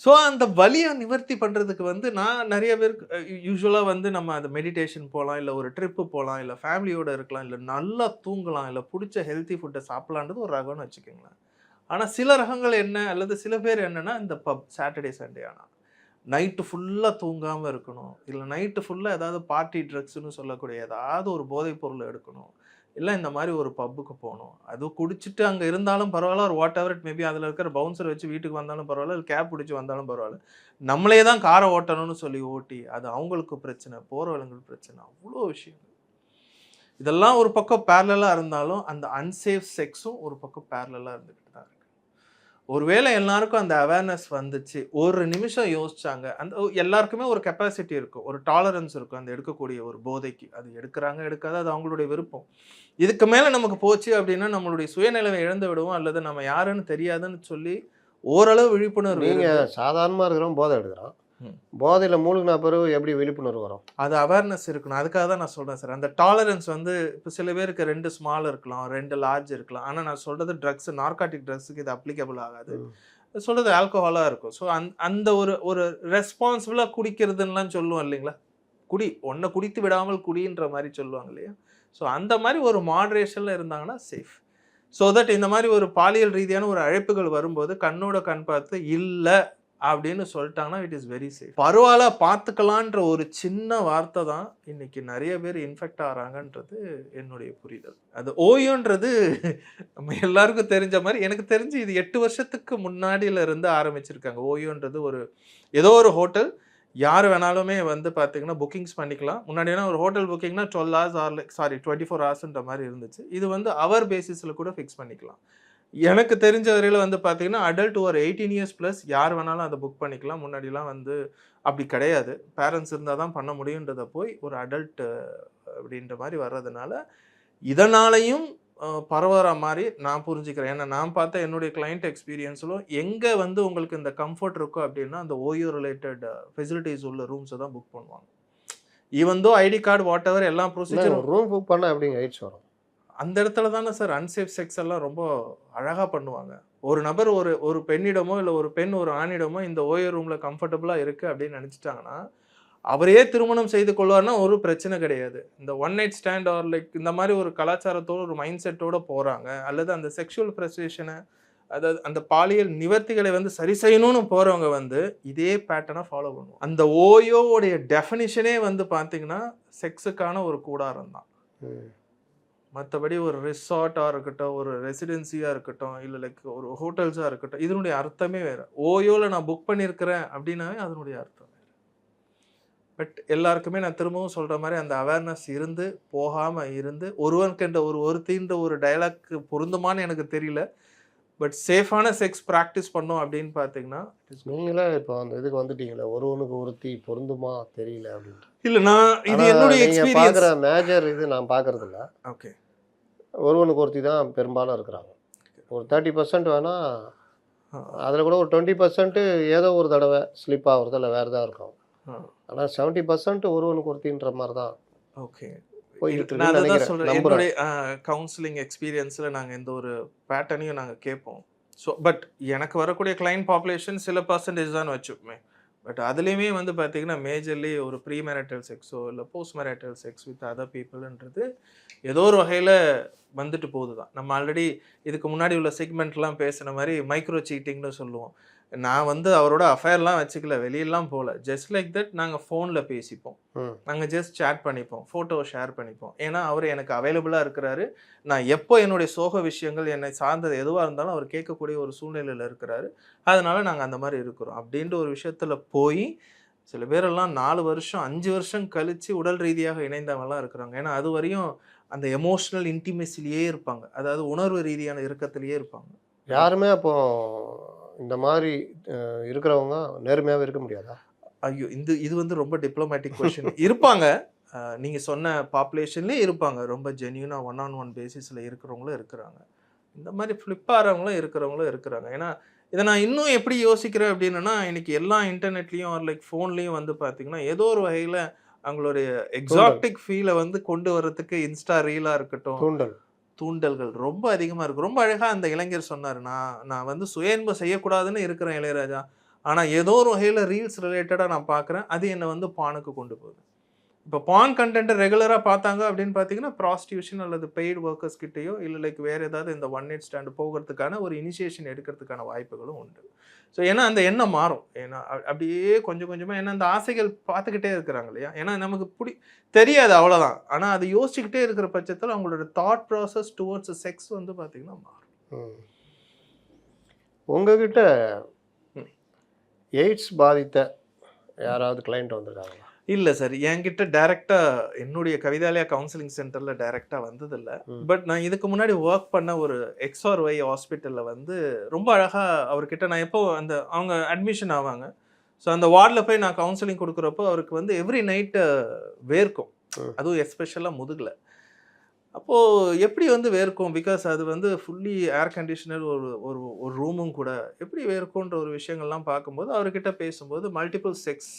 ஸோ அந்த வலியை நிவர்த்தி பண்ணுறதுக்கு வந்து நான் நிறைய பேருக்கு யூஸ்வலாக வந்து நம்ம அந்த மெடிடேஷன் போகலாம், இல்லை ஒரு ட்ரிப்பு போகலாம், இல்லை ஃபேமிலியோடு இருக்கலாம், இல்லை நல்லா தூங்கலாம், இல்லை பிடிச்ச ஹெல்த்தி ஃபுட்டை சாப்பிட்லான்றது ஒரு ரகம்னு வச்சுக்கோங்களேன். ஆனால் சில ரகங்கள் என்ன, அல்லது சில பேர் என்னென்னா இந்த பப் சாட்டர்டே சண்டே ஆனால் நைட்டு ஃபுல்லாக தூங்காமல் இருக்கணும், இல்லை நைட்டு ஃபுல்லாக ஏதாவது பார்ட்டி ட்ரக்ஸ்னு சொல்லக்கூடிய ஏதாவது ஒரு போதைப் பொருளை எடுக்கணும், இல்லை இந்த மாதிரி ஒரு பப்புக்கு போகணும், அதுவும் குடிச்சிட்டு அங்கே இருந்தாலும் பரவாயில்ல, ஒரு வாட் எவர் இட் மேபி அதில் இருக்கிற பவுன்சர் வச்சு வீட்டுக்கு வந்தாலும் பரவாயில்ல, இல்லை கேப் பிடிச்சி வந்தாலும் பரவாயில்ல, நம்மளே தான் காரை ஓட்டணும்னு சொல்லி ஓட்டி அது அவங்களுக்கு பிரச்சனை, போகிறவங்களுக்கு பிரச்சனை, அவ்வளோ விஷயம். இதெல்லாம் ஒரு பக்கம் பேரலாக இருந்தாலும் அந்த அன்சேஃப் செக்ஸும் ஒரு பக்கம் பேரலாக இருந்துக்கிட்டு தான் இருக்கு. ஒருவேளை எல்லாருக்கும் அந்த அவேர்னஸ் வந்துச்சு, ஒரு நிமிஷம் யோசிச்சாங்க, அந்த எல்லாருக்குமே ஒரு கெப்பாசிட்டி இருக்கும், ஒரு டாலரன்ஸ் இருக்கும் அந்த எடுக்கக்கூடிய ஒரு போதைக்கு. அது எடுக்கிறாங்க எடுக்காத அது அவங்களுடைய விருப்பம். இதுக்கு மேலே நமக்கு போச்சு அப்படின்னா நம்மளுடைய சுயநிலைவை இழந்து விடுவோம், அல்லது நம்ம யாருன்னு தெரியாதுன்னு சொல்லி ஓரளவு விழிப்புணர்வு. நீங்கள் சாதாரணமாக இருக்கிறோம், போதை எடுக்கிறோம், போதையில் மூழ்கின பிறகு எப்படி விழிப்புணர்வு வரும்? அது அவேர்னஸ் இருக்கணும். அதுக்காக தான் நான் சொல்கிறேன் சார். அந்த டாலரன்ஸ் வந்து இப்போ சில பேருக்கு 2 ஸ்மால் இருக்கலாம், 2 லார்ஜ் இருக்கலாம். ஆனால் நான் சொல்கிறது ட்ரக்ஸ், நார்காட்டிக் ட்ரக்ஸுக்கு இது அப்ளிகபிள் ஆகாது. சொல்கிறது ஆல்கஹாலாக இருக்கும். ஸோ அந்த ஒரு ஒரு ரெஸ்பான்சிபிளாக குடிக்கிறதுலாம் சொல்லுவோம் இல்லைங்களா, குடி ஒன்றை குடித்து விடாமல் குடின்ற மாதிரி சொல்லுவாங்க இல்லையா. ஸோ அந்த மாதிரி ஒரு மாட்ரேஷனில் இருந்தாங்கன்னா சேஃப். ஸோ தட் இந்த மாதிரி ஒரு பாலியல் ரீதியான ஒரு அழைப்புகள் வரும்போது கண்ணோட கண் பார்த்து இல்லை அப்படின்னு சொல்லிட்டாங்கன்னா இட் இஸ் வெரி சேஃப். பரவாயில்ல பார்த்துக்கலான்ற ஒரு சின்ன வார்த்தை தான் இன்னைக்கு நிறைய பேர் இன்ஃபெக்ட் ஆகிறாங்கன்றது என்னுடைய புரிதல். அது ஓயோன்றது நம்ம எல்லாருக்கும் தெரிஞ்ச மாதிரி, எனக்கு தெரிஞ்சு இது 8 வருஷத்துக்கு முன்னாடியில இருந்து ஆரம்பிச்சிருக்காங்க. ஓயோன்றது ஒரு ஏதோ ஒரு ஹோட்டல் யார் வேணாலுமே வந்து பார்த்தீங்கன்னா புக்கிங்ஸ் பண்ணிக்கலாம். முன்னாடினா ஒரு ஹோட்டல் புக்கிங்னா 12 hours ஆர் 24 hours மாதிரி இருந்துச்சு. இது வந்து அவர் பேசிஸில் கூட ஃபிக்ஸ் பண்ணிக்கலாம். எனக்கு தெரிஞ்ச வரையில் வந்து பார்த்தீங்கன்னா அடல்ட் ஒரு 18 years ப்ளஸ் யார் வேணாலும் அதை புக் பண்ணிக்கலாம். முன்னாடிலாம் வந்து அப்படி கிடையாது, பேரண்ட்ஸ் இருந்தால் தான் பண்ண முடியுன்றதை போய் ஒரு அடல்ட் அப்படின்ற மாதிரி வர்றதுனால இதனாலையும் பரவுற மாதிரி நான் புரிஞ்சுக்கிறேன். ஏன்னா நான் பார்த்த என்னுடைய கிளைண்ட் எக்ஸ்பீரியன்ஸிலும் எங்கே வந்து உங்களுக்கு இந்த கம்ஃபர்ட் இருக்கும் அப்படின்னா அந்த ஓயோ ரிலேட்டட் ஃபெசிலிட்டிஸ் உள்ள ரூம்ஸை தான் புக் பண்ணுவாங்க. Even though ID card what ever எல்லாம் ப்ரொசீஜர். ரூம் புக் பண்ணால் எப்படிங்க ஐட்ஸ் வரும்? அந்த இடத்துல தானே சார் அன்சேஃப் செக்ஸ் எல்லாம் ரொம்ப அழகாக பண்ணுவாங்க. ஒரு நபர் ஒரு பெண்ணிடமோ இல்லை ஒரு பெண் ஒரு ஆணிடமோ இந்த ஓயோ ரூமில் கம்ஃபர்டபுளாக இருக்குது அப்படின்னு நினச்சிட்டாங்கன்னா அவரே திருமணம் செய்து கொள்வார்னா ஒரு பிரச்சனை கிடையாது. இந்த one night stand or like இந்த மாதிரி ஒரு கலாச்சாரத்தோடு ஒரு மைண்ட் செட்டோடு போகிறாங்க, அல்லது அந்த செக்ஷுவல் ஃப்ரஸ்ட்ரேஷனை அதாவது அந்த பாலியல் நிவர்த்திகளை வந்து சரி செய்யணும்னு போகிறவங்க வந்து இதே பேட்டர்னை ஃபாலோ பண்ணுவோம். அந்த ஓயோவுடைய டெஃபினிஷனே வந்து பார்த்தீங்கன்னா செக்ஸுக்கான ஒரு கூடாரம் தான். மற்றபடி ஒரு ரிசார்ட்டாக இருக்கட்டும், ஒரு ரெசிடென்சியாக இருக்கட்டும், இல்லை லைக் ஒரு ஹோட்டல்ஸாக இருக்கட்டும், இதனுடைய அர்த்தமே வேறு. ஓயோவில் நான் புக் பண்ணியிருக்கிறேன் அப்படின்னாவே அதனுடைய அர்த்தம் வேறு. பட் எல்லாருக்குமே நான் திரும்பவும் சொல்கிற மாதிரி அந்த அவேர்னஸ் இருந்து போகாமல் இருந்து ஒருவனுக்கு ஒருத்தின்ற ஒரு டைலாக் பொருந்துமான்னு எனக்கு தெரியல. பட் சேஃபான செக்ஸ் ப்ராக்டிஸ் பண்ணோம் அப்படின்னு பார்த்தீங்கன்னா நீங்களே இப்போ அந்த இதுக்கு வந்துட்டீங்களா, ஒருவனுக்கு ஒருத்தி பொருந்துமா தெரியல அப்படின்ட்டு. இல்லை நான் இது என்னுடைய எக்ஸ்பீரியன்ஸ் மேஜர் இது நான் பார்க்கறது இல்லை. ஓகே, ஒருவனுக்கு ஒருத்தி தான் பெரும்பாலும் இருக்கிறாங்க. ஒரு 30% வேணால் அதில் கூட ஒரு 20% ஏதோ ஒரு தடவை ஸ்லிப் ஆகுறது இல்லை வேறு தான் இருக்கும். ஆனால் 70% ஒருவனுக்கு ஒருத்தின்ற மாதிரி தான். ஓகே, போயிட்டு நான் அதான் சொல்கிறேன். என்னுடைய கவுன்சிலிங் எக்ஸ்பீரியன்ஸில் நாங்கள் எந்த ஒரு பேட்டர்னையும் நாங்கள் கேட்போம். ஸோ பட் எனக்கு வரக்கூடிய கிளைண்ட் பாப்புலேஷன் சில பர்சன்டேஜ் தான் வச்சுப்போமே. பட் அதுலேயுமே வந்து பார்த்திங்கன்னா மேஜர்லி ஒரு ப்ரீ மேரிட்டல் செக்ஸோ இல்லை post marital sex with other பீப்புள்ன்றது ஏதோ ஒரு வகையில் வந்துட்டு போகுது தான். நம்ம ஆல்ரெடி இதுக்கு முன்னாடி உள்ள செக்மெண்ட்லாம் பேசுன மாதிரி மைக்ரோ சீட்டிங்னு சொல்லுவோம். நான் வந்து அவரோட அஃபேர்லாம் வச்சுக்கல, வெளியெல்லாம் போகல, ஜஸ்ட் லைக் தட் நாங்கள் ஃபோனில் பேசிப்போம், நாங்கள் ஜஸ்ட் சேட் பண்ணிப்போம், ஃபோட்டோவை ஷேர் பண்ணிப்போம். ஏன்னா அவர் எனக்கு அவைலபிளாக இருக்கிறாரு. நான் எப்போ என்னுடைய சோக விஷயங்கள் என்னை சார்ந்தது எதுவாக இருந்தாலும் அவர் கேட்கக்கூடிய ஒரு சூழ்நிலையில் இருக்கிறாரு. அதனால நாங்கள் அந்த மாதிரி இருக்கிறோம் அப்படின்ற ஒரு விஷயத்தில் போய் சில பேரெல்லாம் 4 வருஷம் 5 வருஷம் கழித்து உடல் ரீதியாக இணைந்தவங்கலாம் இருக்கிறாங்க. ஏன்னா அது வரையும் அந்த எமோஷ்னல் இன்டிமெசிலேயே இருப்பாங்க, அதாவது உணர்வு ரீதியான இறுக்கத்திலேயே இருப்பாங்க. யாருமே அப்போ இந்த மாதிரி இருக்கிறவங்க நேர்மையாகவே இருக்க முடியாதா? ஐயோ, இது வந்து ரொம்ப டிப்ளமேட்டிக் கொஸ்டின். இருப்பாங்க, நீங்கள் சொன்ன பாப்புலேஷன்லேயே இருப்பாங்க, ரொம்ப ஜென்யூனாக ஒன் ஆன் ஒன் பேசிஸில் இருக்கிறவங்களும் இருக்கிறாங்க, இந்த மாதிரி ஃப்ளிப் ஆகிறவங்களும் இருக்கிறவங்களும் இருக்கிறாங்க. ஏன்னா இதை நான் இன்னும் எப்படி யோசிக்கிறேன் அப்படின்னா, இன்னைக்கு எல்லா இன்டர்நெட்லேயும் லைக் ஃபோன்லேயும் வந்து பார்த்தீங்கன்னா ஏதோ ஒரு வகையில் அவங்களுடைய எக்ஸாக்டிக் ஃபீலை வந்து கொண்டு வரதுக்கு இன்ஸ்டா ரீலாக இருக்கட்டும், தூண்டல்கள் ரொம்ப அதிகமாக இருக்குது. ரொம்ப அழகாக அந்த இளைஞர் சொன்னார், நான் வந்து சுய இன்பம் செய்யக்கூடாதுன்னு இருக்கிறேன் இளையராஜா, ஆனால் ஏதோ ஒரு வகையில் ரீல்ஸ் ரிலேட்டடாக நான் பார்க்குறேன், அது என்னை வந்து பானுக்கு கொண்டு போகுது. இப்போ பான் கண்டென்ட்டை ரெகுலராக பார்த்தாங்க அப்படின்னு பார்த்தீங்கன்னா ப்ராஸ்டியூஷன் அல்லது பெய்டு ஒர்க்கர்ஸ் கிட்டேயோ இல்லை லைக் வேறு ஏதாவது இந்த ஒன் நைட் ஸ்டாண்டு போகிறதுக்கான ஒரு இனிஷியேஷன் எடுக்கிறதுக்கான வாய்ப்புகளும் உண்டு. ஸோ ஏன்னா அந்த எண்ணம் மாறும், ஏன்னா அப்படியே கொஞ்சம் கொஞ்சமாக, ஏன்னா அந்த ஆசைகள் பார்த்துக்கிட்டே இருக்கிறாங்க இல்லையா, ஏன்னா நமக்கு தெரியாது அவ்வளோதான், ஆனால் அது யோசிச்சுக்கிட்டே இருக்கிற பட்சத்தில் அவங்களோட தாட் ப்ராசஸ் டுவர்ட்ஸ் செக்ஸ் வந்து பார்த்திங்கன்னா மாறும். உங்ககிட்ட எய்ட்ஸ் பாதித்த யாராவது கிளைண்ட் வந்திருக்காங்களா? இல்லை சார், என்கிட்ட டைரெக்டாக என்னுடைய கவிதாலயா கவுன்சிலிங் சென்டரில் டைரெக்டாக வந்ததில்லை. பட் நான் இதுக்கு முன்னாடி ஒர்க் பண்ண ஒரு XRY ஹாஸ்பிட்டலில் வந்து ரொம்ப அழகாக அவர்கிட்ட நான் எப்போ அவங்க அட்மிஷன் ஆவாங்க, ஸோ அந்த வார்டில் போய் நான் கவுன்சிலிங் கொடுக்குறப்போ அவருக்கு வந்து எவ்ரி நைட்டு வேர்க்கும், அதுவும் எஸ்பெஷலாக முதுகில். அப்போது எப்படி வந்து வேர்க்கும், பிகாஸ் அது வந்து ஃபுல்லி ஏர் கண்டிஷனர் ஒரு ஒரு ரூமும் கூட, எப்படி வேர்க்குன்ற ஒரு விஷயங்கள்லாம் பார்க்கும்போது அவர்கிட்ட பேசும்போது மல்டிபிள் செக்ஸ்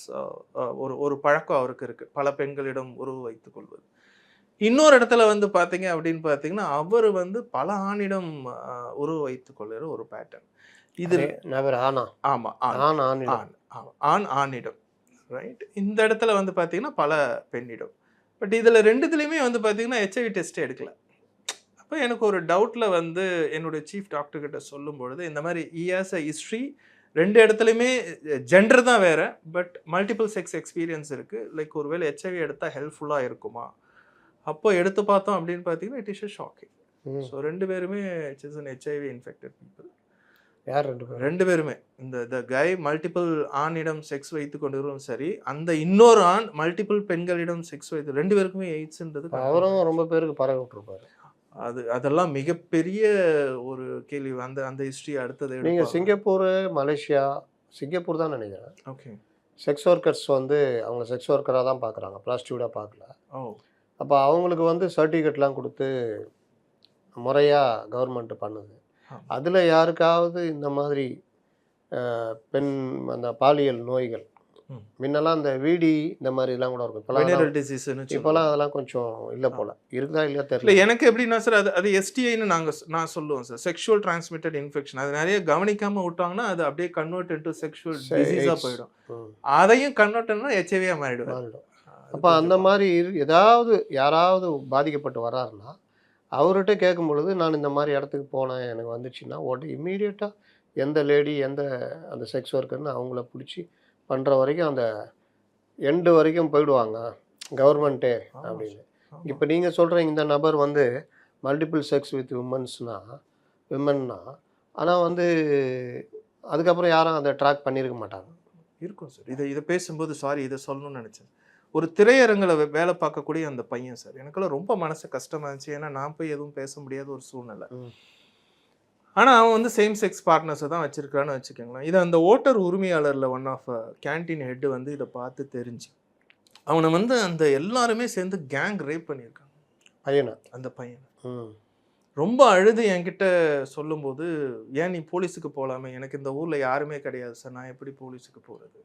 ஒரு பழக்கம் அவருக்கு இருக்குது, பல பெண்களிடம் உறவு வைத்துக் கொள்வது. இன்னொரு இடத்துல வந்து பார்த்தீங்க அப்படின்னு பார்த்தீங்கன்னா அவர் வந்து பல ஆணிடம் உறவு வைத்துக் கொள்கிற ஒரு பேட்டர்ன் இது. ஆமாம், ஆண் ஆணிடம், ரைட். இந்த இடத்துல வந்து பார்த்தீங்கன்னா பல பெண்ணிடம். பட் இதில் ரெண்டுத்துலேயுமே வந்து பார்த்தீங்கன்னா HIV டெஸ்ட் எடுக்கலை. அப்போ எனக்கு ஒரு டவுட்டில் வந்து என்னுடைய சீஃப் டாக்டர்கிட்ட சொல்லும்பொழுது இந்த மாதிரி ES ஹிஸ்ட்ரி, ரெண்டு இடத்துலையுமே ஜெண்டர் தான் வேறு, பட் மல்டிபிள் செக்ஸ் எக்ஸ்பீரியன்ஸ் இருக்குது, லைக் ஒருவேளை HIV எடுத்தால் ஹெல்ப்ஃபுல்லாக இருக்குமா? அப்போ எடுத்து பார்த்தோம் அப்படின்னு பார்த்தீங்கன்னா it is a shocking. So ரெண்டு பேருமே HIV இன்ஃபெக்டட் பீப்புள். யார் ரெண்டு பேருமே இந்த கை மல்டிபிள் ஆணிடம் செக்ஸ் வைத்து கொண்டிருக்கும் சரி, அந்த இன்னொரு ஆண் மல்டிபிள் பெண்களிடம் செக்ஸ் வைத்து, ரெண்டு பேருக்குமே எய்ட்ஸ்ன்றது அவரும் ரொம்ப பேருக்கு பரவி விட்டுருப்பாரு. அதெல்லாம் மிகப்பெரிய ஒரு கேள்வி. அந்த ஹிஸ்ட்ரி அடுத்தது நீங்கள் சிங்கப்பூர், மலேசியா, சிங்கப்பூர் தான் நினைக்கிறேன். ஓகே. செக்ஸ் ஒர்க்கர்ஸ் வந்து அவங்க செக்ஸ் ஒர்க்கராக தான் பார்க்குறாங்க, ப்ராஸ்டியூட்டாக பார்க்கல. அப்போ அவங்களுக்கு வந்து சர்டிஃபிகேட்லாம் கொடுத்து முறையாக கவர்மெண்ட் பண்ணுது. அதில் யாருக்காவது இந்த மாதிரி பெண் அந்த பாலியல் நோய்கள், முன்னெல்லாம் இந்த VD இந்த மாதிரி எல்லாம் கூட இருக்கும், இப்போலாம் அதெல்லாம் கொஞ்சம் இல்லை போல, இருக்குதா இல்லையா தெரியல. எனக்கு எப்படின்னா சார், அது STIன்னு நான் சொல்லுவோம் சார், செக்ஷுவல் டிரான்ஸ்மிட்டட் இன்ஃபெக்ஷன். அது நிறைய கவனிக்காமல் விட்டாங்கன்னா அது அப்படியே கன்வெர்ட் இன்டு செக்ஷுவல் டிசீஸாக போயிடும், அதையும் கன்வெர்ட் பண்ணால் HIV மாறிடும். அப்போ அந்த மாதிரி ஏதாவது யாராவது பாதிக்கப்பட்டு வராருன்னா அவர்கிட்ட கேட்கும் பொழுது, நான் இந்த மாதிரி இடத்துக்கு போனேன், எனக்கு வந்துச்சுன்னா இம்மீடியட்டாக எந்த லேடி அந்த செக்ஸ் ஒர்க்கர்னு அவங்கள பிடிச்சி பண்ணுற வரைக்கும் அந்த எண்டு வரைக்கும் போயிடுவாங்க கவர்மெண்ட்டே அப்படின்னு. இப்போ நீங்கள் சொல்கிற இந்த நபர் வந்து மல்டிபிள் செக்ஸ் வித் விமன்னா, ஆனால் வந்து அதுக்கப்புறம் யாரும் அதை ட்ராக் பண்ணியிருக்க மாட்டாங்க. இருக்கும் சார். இதை பேசும்போது இதை சொல்லணும்னு நினச்சேன். ஒரு திரையரங்கில் வேலை பார்க்கக்கூடிய அந்த பையன் சார், எனக்கெல்லாம் ரொம்ப மனசு கஷ்டமாக இருந்துச்சு, ஏன்னா நான் போய் எதுவும் பேச முடியாத ஒரு சூழ்நிலை. ஆனால் அவன் வந்து சேம் செக்ஸ் பார்ட்னர்ஸை தான் வச்சுருக்கான்னு வச்சுக்கோங்களேன். இதை அந்த ஓட்டர் உரிமையாளரில் ஒன் ஆஃப் கேன்டீன் ஹெட்டு வந்து இதை பார்த்து தெரிஞ்சு அவனை வந்து அந்த எல்லாருமே சேர்ந்து கேங் ரேப் பண்ணியிருக்காங்க அந்த பையனை. ரொம்ப அழுது என்கிட்ட சொல்லும்போது, ஏன் நீ போலீஸுக்கு போகலாமே, எனக்கு இந்த ஊரில் யாருமே கிடையாது சார், நான் எப்படி போலீஸுக்கு போகிறது,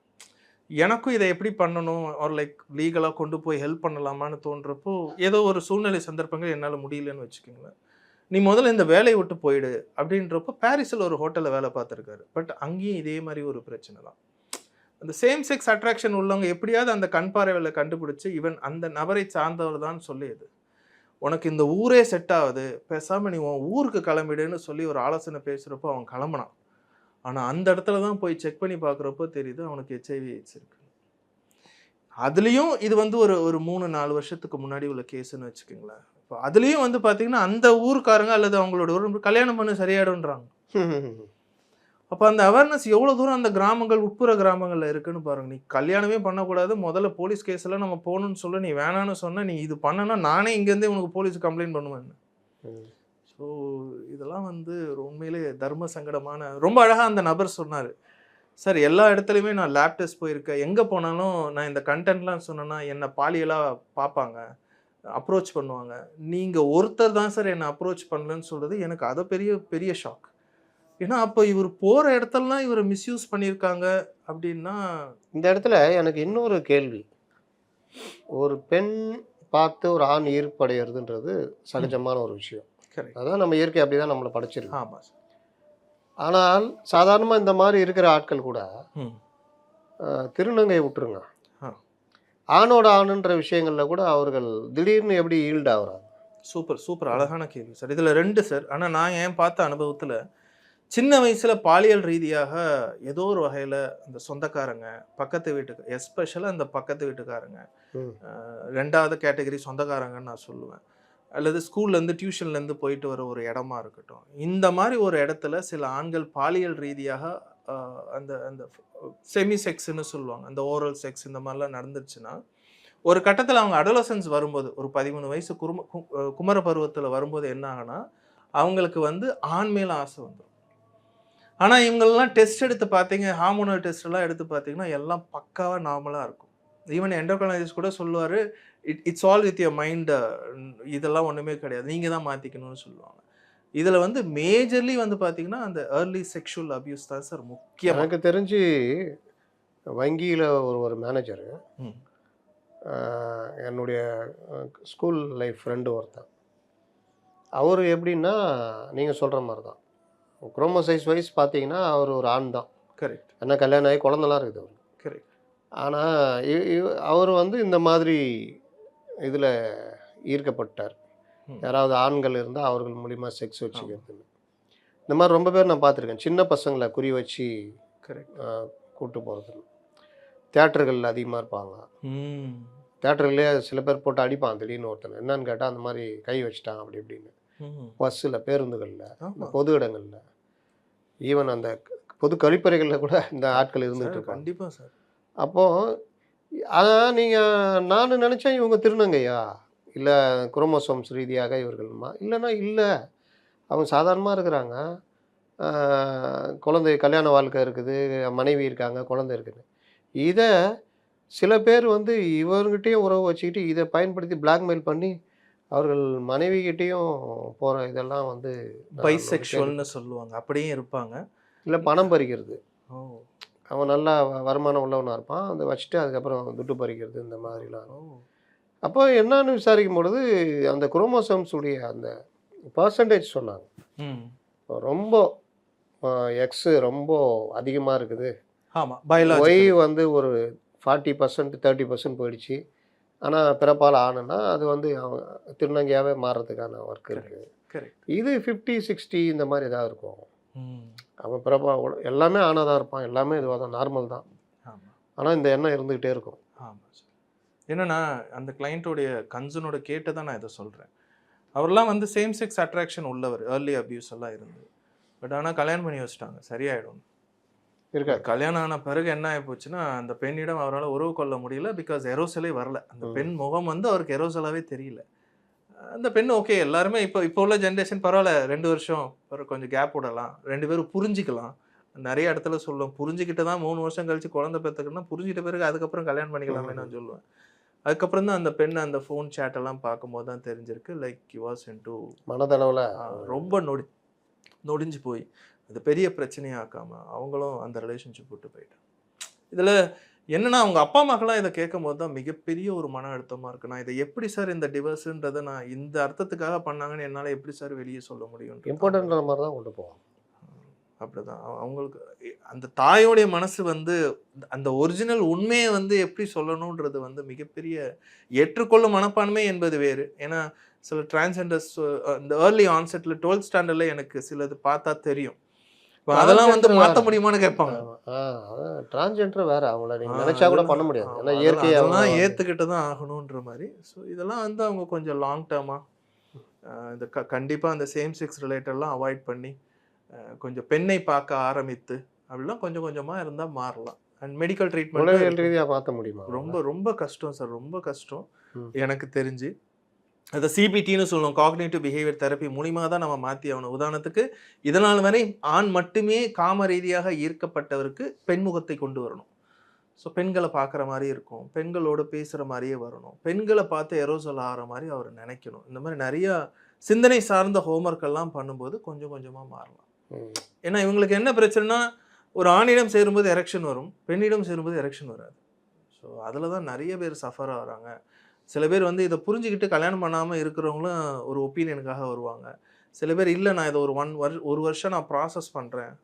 எனக்கும் இதை எப்படி பண்ணணும், ஒரு லைக் லீகலாக கொண்டு போய் ஹெல்ப் பண்ணலாமான்னு தோன்றப்போ ஏதோ ஒரு சூழ்நிலை சந்தர்ப்பங்கள் என்னால் முடியலன்னு வச்சுக்கோங்களேன், நீ முதல்ல இந்த வேலையை விட்டு போயிடு அப்படின்றப்போ பாரிஸில் ஒரு ஹோட்டலில் வேலை பார்த்துருக்காரு. பட் அங்கேயும் இதே மாதிரி ஒரு பிரச்சனை தான். அந்த சேம் செக்ஸ் அட்ராக்ஷன் உள்ளவங்க எப்படியாவது அந்த கண் பார்வையில் கண்டுபிடிச்சி இவன் அந்த நபரை சார்ந்தவர் தான் சொல்லியது, உனக்கு இந்த ஊரே செட் ஆகுது, பேசாமல் நீ உன் ஊருக்கு கிளம்பிடுன்னு சொல்லி ஒரு ஆலோசனை பேசுகிறப்போ அவன் கிளம்புனான். ஆனால் அந்த இடத்துல தான் போய் செக் பண்ணி பார்க்குறப்போ தெரியுது அவனுக்கு HIV AIDS இருக்கு. அதுலேயும் இது வந்து ஒரு 3-4 வருஷத்துக்கு முன்னாடி உள்ள கேஸுன்னு வச்சுக்கோங்களேன். இப்போ அதுலேயும் வந்து பார்த்தீங்கன்னா அந்த ஊருக்காரங்க அல்லது அவங்களோட ஒரு கல்யாணம் பண்ண சரியாயிடும்ன்றாங்க. அப்போ அந்த அவேர்னஸ் எவ்வளோ தூரம் அந்த கிராமங்கள், உட்புற கிராமங்களில் இருக்குன்னு பாருங்கள். நீ கல்யாணமே பண்ணக்கூடாது, முதல்ல போலீஸ் கேஸில் நம்ம போகணுன்னு சொல்ல, நீ வேணான்னு சொன்னால் நீ இது பண்ணனா நானே இங்கேருந்தே உனக்கு போலீஸ் கம்ப்ளைண்ட் பண்ணுவேன். ஸோ இதெல்லாம் வந்து உண்மையிலே தர்ம சங்கடமான. ரொம்ப அழகாக அந்த நபர் சொன்னார், சார் எல்லா இடத்துலையுமே நான் லேப் டெஸ்ட் போயிருக்கேன், எங்கே போனாலும் நான் இந்த கண்டென்ட்லாம் சொன்னேன்னா என்னை பாலியலாக பார்ப்பாங்க, அப்ரோச் பண்ணுவாங்க. நீங்கள் ஒருத்தர் தான் சார் என்னை அப்ரோச் பண்ணலன்னு சொல்கிறது எனக்கு அதை பெரிய பெரிய ஷாக். ஏன்னா அப்போ இவர் போகிற இடத்துலலாம் இவரை மிஸ்யூஸ் பண்ணியிருக்காங்க அப்படின்னா. இந்த இடத்துல எனக்கு இன்னொரு கேள்வி. ஒரு பெண் பார்த்து ஒரு ஆண் ஈர்ப்படைகிறதுன்றது சகஜமான ஒரு விஷயம். கரெக்ட். அதான் நம்ம இயற்கை அப்படி தான் நம்மளை படைச்சிருக்கு. ஆமாம் சார். ஆனால் சாதாரணமாக இந்த மாதிரி இருக்கிற ஆட்கள் கூட ம். திருநங்கை விட்டுருங்க, ஆ. ஆணோட ஆணுன்ற விஷயங்களில் கூட அவர்கள் திடீர்னு எப்படி ஈல்ட் ஆகுறாங்க? சூப்பர் சூப்பர் அழகான கேள்வி சார். இதில் 2 சார். ஆனால் நான் ஏன் பார்த்த அனுபவத்தில் சின்ன வயசில் பாலியல் ரீதியாக ஏதோ ஒரு வகையில் அந்த சொந்தக்காரங்க, பக்கத்து வீட்டுக்கு, எஸ்பெஷலாக அந்த பக்கத்து வீட்டுக்காரங்க, ம். 2வது கேட்டகரி சொந்தக்காரங்கன்னு நான் சொல்லுவேன். அல்லது ஸ்கூல்லேருந்து டியூஷன்லேருந்து போயிட்டு வர ஒரு இடமா இருக்கட்டும், இந்த மாதிரி ஒரு இடத்துல சில ஆண்கள் பாலியல் ரீதியாக அந்த அந்த செமி செக்ஸ்ன்னு சொல்லுவாங்க, அந்த ஓரல் செக்ஸ் இந்த மாதிரிலாம் நடந்துருச்சுன்னா, ஒரு கட்டத்தில் அவங்க அடோலசன்ஸ் வரும்போது, ஒரு 13 வயசு குமர பருவத்தில் வரும்போது என்ன ஆகுனா, அவங்களுக்கு வந்து ஆண் மேலே ஆசை வந்துடும். ஆனால் இவங்களெல்லாம் டெஸ்ட் எடுத்து பார்த்தீங்க, ஹார்மோனல் டெஸ்ட்லாம் எடுத்து பார்த்தீங்கன்னா எல்லாம் பக்காவாக நார்மலாக இருக்கும். ஈவன் எண்டோக்ரைனாலஜிஸ்ட் கூட சொல்லுவார், it's all with your mind, இதெல்லாம் ஒன்றுமே கிடையாது, நீங்கள் தான் மாற்றிக்கணும்னு சொல்லுவாங்க. இதில் வந்து மேஜர்லி வந்து பார்த்தீங்கன்னா அந்த ஏர்லி செக்ஷுவல் அபியூஸ் தான் சார் முக்கியம். எனக்கு தெரிஞ்சு வங்கியில் ஒரு மேனேஜரு, ம். என்னுடைய ஸ்கூல் லைஃப் ஃப்ரெண்டு ஒருத்தன். அவர் எப்படின்னா நீங்கள் சொல்கிற மாதிரி தான், குரோமோசைஸ் வைஸ் பார்த்தீங்கன்னா அவர் ஒரு ஆண் தான். கரெக்ட். ஏன்னா கல்யாணம் ஆகி குழந்தெல்லாம் இருக்குது அவர். கரெக்ட். ஆனால் அவர் வந்து இந்த மாதிரி இதில் ஈர்க்கப்பட்டார். ம். யாராவது ஆண்கள் இருந்தால் அவர்கள் மூலிமா செக்ஸ் வச்சுக்கிறதுன்னு. இந்த மாதிரி ரொம்ப பேர் நான் பார்த்துருக்கேன். சின்ன பசங்களை குறி வச்சு கரெக்ட். கூப்பிட்டு போகிறது. தியேட்டர்களில் அதிகமாக இருப்பாங்க. ம். தியேட்டர்லேயே சில பேர் போட்டு அடிப்பான் திடீர்னு ஒருத்தனை. என்னன்னு கேட்டால் அந்த மாதிரி கை வச்சுட்டாங்க அப்படி இப்படின்னு. ம். பஸ்ஸில், பேருந்துகளில், இந்த ஆமா. பொது இடங்களில், ஈவன் அந்த பொது கழிப்பறைகளில் கூட இந்த ஆட்கள் இருந்துகிட்டு இருப்பாங்க. கண்டிப்பாக சார். அப்போது அதான் நான் நினச்சேன் இவங்க திருநங்கையா, இல்லை குரோமோசோம்ஸ் ரீதியாக இவர்கள்மா, இல்லைன்னா இல்லை, அவங்க சாதாரணமாக இருக்கிறாங்க, குழந்தை கல்யாண வாழ்க்கை இருக்குது, மனைவி இருக்காங்க, குழந்தை இருக்குது. இதை சில பேர் வந்து இவர்கிட்டையும் உறவு வச்சுக்கிட்டு இதை பயன்படுத்தி பிளாக்மெயில் பண்ணி அவர்கள் மனைவிகிட்டையும் போகிற இதெல்லாம் வந்து பைசெக்ஷுவல்னு சொல்லுவாங்க, அப்படியே இருப்பாங்க. இல்லை பணம் பறிக்கிறது. ஓ. அவன் நல்லா வருமானம் உள்ளவனாக இருப்பான், அதை வச்சுட்டு அதுக்கப்புறம் துட்டு பறிக்கிறது இந்த மாதிரிலாம். ஓ. அப்போ என்னன்னு விசாரிக்கும் பொழுது அந்த குரோமோசோம்ஸுடைய அந்த பர்சன்டேஜ் சொன்னாங்க. ம். ரொம்ப எக்ஸு ரொம்ப அதிகமாக இருக்குது, ஆமாம், பயாலஜி. ஒய் வந்து ஒரு 40% 30% போயிடுச்சு. ஆனால் பிறப்பால் ஆணுன்னா அது வந்து அவன் திருநங்கையாகவே மாறுறதுக்கான ஒர்க் இருக்குது. கரெக்ட். இது 50-60 இந்த மாதிரி ஏதாவது இருக்கும். ம். அவன் பிறப்பா எல்லாமே ஆணாக தான் இருப்பான், எல்லாமே இதுவாக தான் நார்மல் தான். ஆமாம். ஆனால் இந்த எண்ணம் இருந்துக்கிட்டே இருக்கும். ஆமாம் சார். என்னன்னா அந்த கிளைண்ட்டோடைய கன்சர்னோட கேட்டு தான் நான் இதை சொல்கிறேன். அவர்லாம் வந்து சேம் செக்ஸ் அட்ராக்ஷன் உள்ளவர், ஏர்லி அபியூஸ் எல்லாம் இருந்து. பட் ஆனால் கல்யாணம் பண்ணி வச்சுட்டாங்க, சரியாயிடும். இருக்காது. கல்யாணம் ஆன பிறகு என்ன ஆகி போச்சுன்னா, அந்த பெண்ணிடம் அவரால் உறவு கொள்ள முடியல. பிகாஸ் எரோசலே வரல. அந்த பெண் முகம் வந்து அவருக்கு எரோசலாவே தெரியல. அந்த பெண் ஓகே, எல்லாருமே இப்போ உள்ள ஜென்ரேஷன் பரவாயில்ல, 2 வருஷம் கொஞ்சம் கேப் விடலாம், 2 பேரும் புரிஞ்சிக்கலாம். நிறைய இடத்துல சொல்லுவோம், புரிஞ்சுக்கிட்டு தான் 3 வருஷம் கழிச்சு குழந்தை பெற்றுக்கணும்னா புரிஞ்சிட்ட பிறகு அதுக்கப்புறம் கல்யாணம் பண்ணிக்கலாமே நான் சொல்லுவேன். அதுக்கப்புறம் தான் அந்த பெண் அந்த ஃபோன் சேட் எல்லாம் பார்க்கும்போது தான் தெரிஞ்சிருக்கு, லைக் ஹி வாஸ் இன்டு மனதளவில் ரொம்ப நொடிஞ்சு போய் அது பெரிய பிரச்சனையாக்காம அவங்களும் அந்த ரிலேஷன்ஷிப் விட்டு போயிட்டாங்க. இதில் என்னன்னா அவங்க அப்பா அம்மாக்கெல்லாம் இதை கேட்கும் போது தான் மிகப்பெரிய ஒரு மன அழுத்தமாக இருக்குது. நான் இதை எப்படி சார் இந்த டிவர்ஸுன்றதை நான் இந்த அர்த்தத்துக்காக பண்ணாங்கன்னு என்னால் எப்படி சார் வெளியே சொல்ல முடியும்? இம்பார்ட்டன்ற மாதிரி தான் கொண்டு போவாங்க. அப்படிதான் அவங்களுக்கு அந்த தாயோடைய மனசு வந்து அந்த ஒரிஜினல் உண்மையை வந்து எப்படி சொல்லணுன்றது வந்து மிகப்பெரிய ஏற்றுக்கொள்ளும் மனப்பான்மை என்பது வேறு. ஏன்னா சில டிரான்ஸ்ஜெண்டர்ஸ் இந்த ஏர்லி ஆன்செட்டில் 12th ஸ்டாண்டர்டில் எனக்கு சிலது பார்த்தா தெரியும், அதெல்லாம் வந்து மாற்ற முடியுமான்னு கேட்பாங்க. டிரான்ஸ்ஜெண்டர் வேற, அவங்கள நீங்க நினைச்சா கூட பண்ண முடியாது, ஏன்னா இயற்கையாக ஏற்றுக்கிட்டு தான் ஆகணுன்ற மாதிரி. ஸோ இதெல்லாம் வந்து அவங்க கொஞ்சம் லாங் டேர்மாக இந்த கண்டிப்பாக அந்த சேம் செக்ஸ் ரிலேட்டட்லாம் அவாய்ட் பண்ணி கொஞ்சம் பெண்ணை பார்க்க ஆரம்பித்து அப்படிலாம் கொஞ்சம் கொஞ்சமாக இருந்தால் மாறலாம். அண்ட் மெடிக்கல் ட்ரீட்மெண்ட் ரீதியாக மாற்ற முடியுமா? ரொம்ப ரொம்ப கஷ்டம் சார், ரொம்ப கஷ்டம் எனக்கு தெரிஞ்சு. அதை சிபிடின்னு சொல்லுவோம், காக்னிட்டிவ் பிஹேவியர் தெரப்பி மூலிமா தான் நம்ம மாற்றி ஆகணும். உதாரணத்துக்கு இதனால் வரை ஆண் மட்டுமே காம ரீதியாக ஈர்க்கப்பட்டவருக்கு பெண்முகத்தை கொண்டு வரணும். ஸோ பெண்களை பார்க்குற மாதிரி இருக்கும், பெண்களோடு பேசுகிற மாதிரியே வரணும், பெண்களை பார்த்து எரோசல் ஆகிற மாதிரி அவர் நினைக்கணும். இந்த மாதிரி நிறையா சிந்தனை சார்ந்த ஹோம்ஒர்க் எல்லாம் பண்ணும்போது கொஞ்சம் கொஞ்சமாக மாறலாம். ஏன்னா இவங்களுக்கு என்ன பிரச்சனைனா, ஒரு ஆணிடம் சேரும்போது எரெக்ஷன் வரும், பெண்ணிடம் சேரும்போது எரெக்ஷன் வராது. ஸோ அதில் தான் நிறைய பேர் சஃபர் ஆகிறாங்க. சில பேர் வந்து இதை புரிஞ்சுக்கிட்டு கல்யாணம் பண்ணாமல் இருக்கிறவங்களும் ஒரு ஒப்பீனியனுக்காக வருவாங்க. சில பேர் இல்லை, நான் இதை ஒரு வருஷம் நான் ப்ராசஸ் பண்ணுறேன்,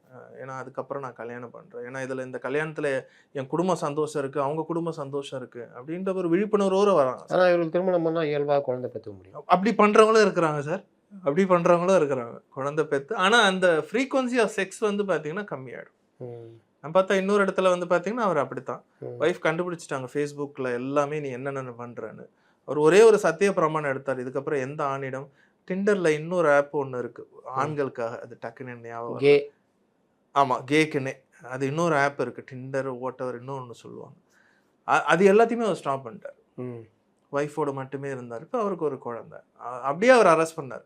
ஏன்னா அதுக்கப்புறம் நான் கல்யாணம் பண்ணுறேன், ஏன்னா இதில் இந்த கல்யாணத்தில் என் குடும்ப சந்தோஷம் இருக்குது, அவங்க குடும்ப சந்தோஷம் இருக்குது அப்படின்ற ஒரு விழிப்புணர்வோடு வராங்க. ஆனால் இவங்களுக்கு திருமணம் பண்ணால் இயல்பாக குழந்தை பெற்றுக்க முடியும். அப்படி பண்ணுறவங்களும் இருக்கிறாங்க சார், அப்படி பண்ணுறவங்களும் இருக்கிறாங்க குழந்தை பெற்று. ஆனால் அந்த ஃப்ரீக்வன்சி ஆஃப் செக்ஸ் வந்து பார்த்தீங்கன்னா கம்மியாகிடும். நான் பார்த்தா இன்னொரு இடத்துல வந்து பார்த்தீங்கன்னா அவர் அப்படித்தான், ஒய்ஃப் கண்டுபிடிச்சிட்டாங்க ஃபேஸ்புக்கில் எல்லாமே நீ என்னென்ன பண்ணுறேன்னு. அவர் ஒரே ஒரு சத்திய பிரமாணம் எடுத்தார், இதுக்கப்புறம் எந்த ஆணிடம். டிண்டரில் இன்னொரு ஆப் ஒன்று இருக்குது ஆண்களுக்காக, அது டக்குன்னு ஞாபகம். ஆமாம், கேக்குன்னே அது இன்னொரு ஆப் இருக்குது, டிண்டர் வாட்டவர் இன்னொன்று சொல்லுவாங்க. அது எல்லாத்தையுமே அவர் ஸ்டாப் பண்ணிட்டார். ஒய்ஃபோடு மட்டுமே இருந்தார். இப்போ அவருக்கு ஒரு குழந்தை. அப்படியே அவர் அரெஸ்ட் பண்ணார்,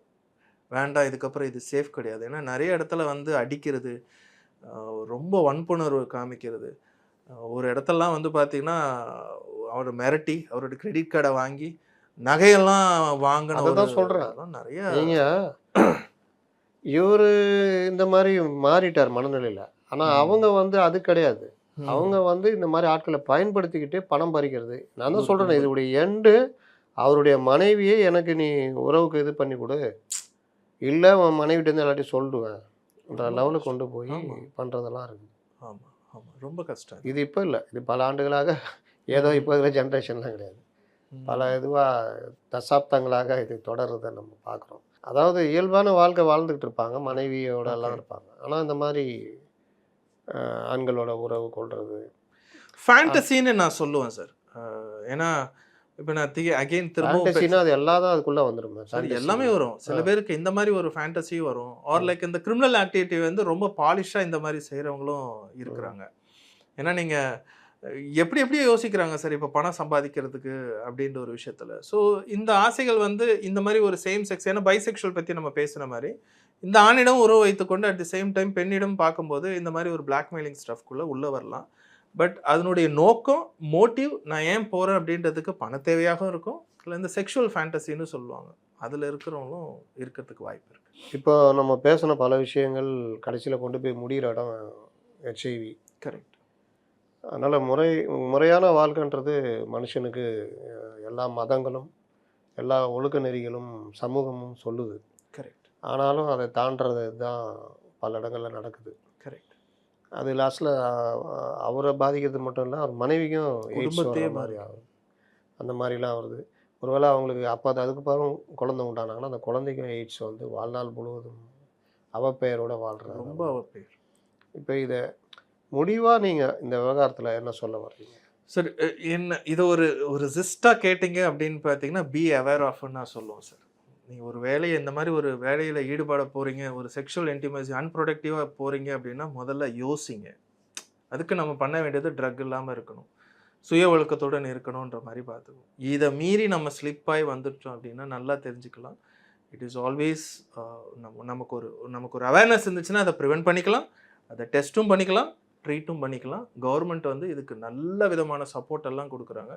வேண்டாம் இதுக்கப்புறம் இது சேஃப் கிடையாது. ஏன்னா நிறைய இடத்துல வந்து அடிக்கிறது, ரொம்ப வன்புணர்வு காமிக்கிறது. ஒரு இடத்துலலாம் வந்து பார்த்தீங்கன்னா அவர் மிரட்டி அவரோட கிரெடிட் கார்டை வாங்கி நகையெல்லாம் வாங்கின. அதான் சொல்கிறேன், நிறைய இவர் இந்த மாதிரி மாறிட்டார் மனநிலையில். ஆனால் அவங்க வந்து அது கிடையாது. அவங்க வந்து இந்த மாதிரி ஆட்களை பயன்படுத்திக்கிட்டே பணம் பறிக்கிறது. நான் தான் சொல்கிறேன், இதோடைய எண்டு அவருடைய மனைவியே எனக்கு நீ உறவுக்கு இது பண்ணி கொடு, இல்லை உன் மனைவிட்டேருந்து எல்லாத்தையும் சொல்லுவேன் லெவலுக்கு கொண்டு போய் பண்ணுறதெல்லாம் இருக்குது. ஆமாம் ஆமாம், ரொம்ப கஷ்டம். இது இப்போ இல்லை, இது பல ஆண்டுகளாக, ஏதோ இப்போ இருக்கிற ஜென்ரேஷன்லாம் கிடையாது, பல இதுவாக தசாப்தங்களாக இது தொடர்றதை நம்ம பார்க்குறோம். அதாவது இயல்பான வாழ்க்கை வாழ்ந்துக்கிட்டு இருப்பாங்க, மனைவியோட எல்லாம் இருப்பாங்க. ஆனால் இந்த மாதிரி ஆண்களோட உறவு கொள்வது ஃபேண்டசின்னு நான் சொல்லுவேன் சார். ஏன்னா இப்போ நான் அகைன் திரும்ப அது எல்லாரும் அதுக்குள்ளே வந்துடும், எல்லாமே வரும். சில பேருக்கு இந்த மாதிரி ஒரு ஃபேண்டசி வரும். ஆர் லைக் இந்த கிரிமினல் ஆக்டிவிட்டி வந்து ரொம்ப பாலிஷாக இந்த மாதிரி செய்கிறவங்களும் இருக்கிறாங்க. ஏன்னா நீங்கள் எப்படி எப்படியோ யோசிக்கிறாங்க சார், இப்போ பணம் சம்பாதிக்கிறதுக்கு அப்படின்ற ஒரு விஷயத்தில். ஸோ இந்த ஆசைகள் வந்து இந்த மாதிரி ஒரு சேம் செக்ஸ், ஏன்னா பைசெக்ஷுவல் பற்றி நம்ம பேசுன மாதிரி இந்த ஆணிடம் உறவு வைத்துக்கொண்டு அட் தி சேம் டைம் பெண்ணிடம் பார்க்கும்போது இந்த மாதிரி ஒரு பிளாக்மெயிலிங் ஸ்டஃப்குள்ளே உள்ளே வரலாம். பட் அதனுடைய நோக்கம், மோட்டிவ், நான் ஏன் போகிறேன் அப்படின்றதுக்கு பண தேவையாகவும் இருக்கும், இல்லை இந்த செக்ஷுவல் ஃபேண்டசின்னு சொல்லுவாங்க, அதில் இருக்கிறவங்களும் இருக்கிறதுக்கு வாய்ப்பு இருக்குது. இப்போ நம்ம பேசின பல விஷயங்கள் கடைசியில் கொண்டு போய் முடிகிற இடம் ஹெச்ஐவி. கரெக்ட். அதனால் முறையான வாழ்க்கைன்றது மனுஷனுக்கு எல்லா மதங்களும் எல்லா ஒழுக்க நெறிகளும் சமூகமும் சொல்லுது. கரெக்ட். ஆனாலும் அதை தாண்டுறது தான் பல இடங்களில் நடக்குது. கரெக்ட். அது லாஸ்ட்டில் அவரை பாதிக்கிறது மட்டும் இல்லை, அவர் மனைவிக்கும் குடும்பத்தையே மாதிரி ஆகுது, அந்த மாதிரிலாம் வருது. ஒருவேளை அவங்களுக்கு அப்போ அதுக்கு பிறகு குழந்தை உண்டானாங்கன்னா அந்த குழந்தைக்கும் எய்ட்ஸ் வந்து வாழ்நாள் முழுவதும் அவப்பெயரோடு வாழ்கிறாங்க, ரொம்ப அவப்பெயர். இப்போ இதை முடிவாக நீங்கள் இந்த விவகாரத்தில் என்ன சொல்ல வர்றீங்க சார்? என்ன இதை ஒரு ஜிஸ்டாக கேட்டிங்க அப்படின்னு பார்த்தீங்கன்னா, பி அவேர் ஆஃப்னு நான் சொல்லுவோம் சார். நீங்கள் ஒரு வேலையை இந்த மாதிரி ஒரு வேலையில் ஈடுபட போகிறீங்க, ஒரு செக்ஷுவல் இன்டிமசி அன்ப்ரொடக்டிவாக போகிறீங்க அப்படின்னா முதல்ல யோசிங்க. அதுக்கு நம்ம பண்ண வேண்டியது ட்ரக் இல்லாமல் இருக்கணும், சுய ஒழுக்கத்துடன் இருக்கணுன்ற மாதிரி பார்த்துக்கணும். இதை மீறி நம்ம ஸ்லிப்பாகி வந்துட்டோம் அப்படின்னா நல்லா தெரிஞ்சுக்கலாம். இட் இஸ் ஆல்வேஸ் நமக்கு ஒரு அவேர்னஸ் இருந்துச்சுன்னா அதை ப்ரிவென்ட் பண்ணிக்கலாம், அதை டெஸ்ட்டும் பண்ணிக்கலாம், ட்ரீட்டும் பண்ணிக்கலாம். கவர்மெண்ட் வந்து இதுக்கு நல்ல விதமான சப்போர்ட் எல்லாம் கொடுக்குறாங்க,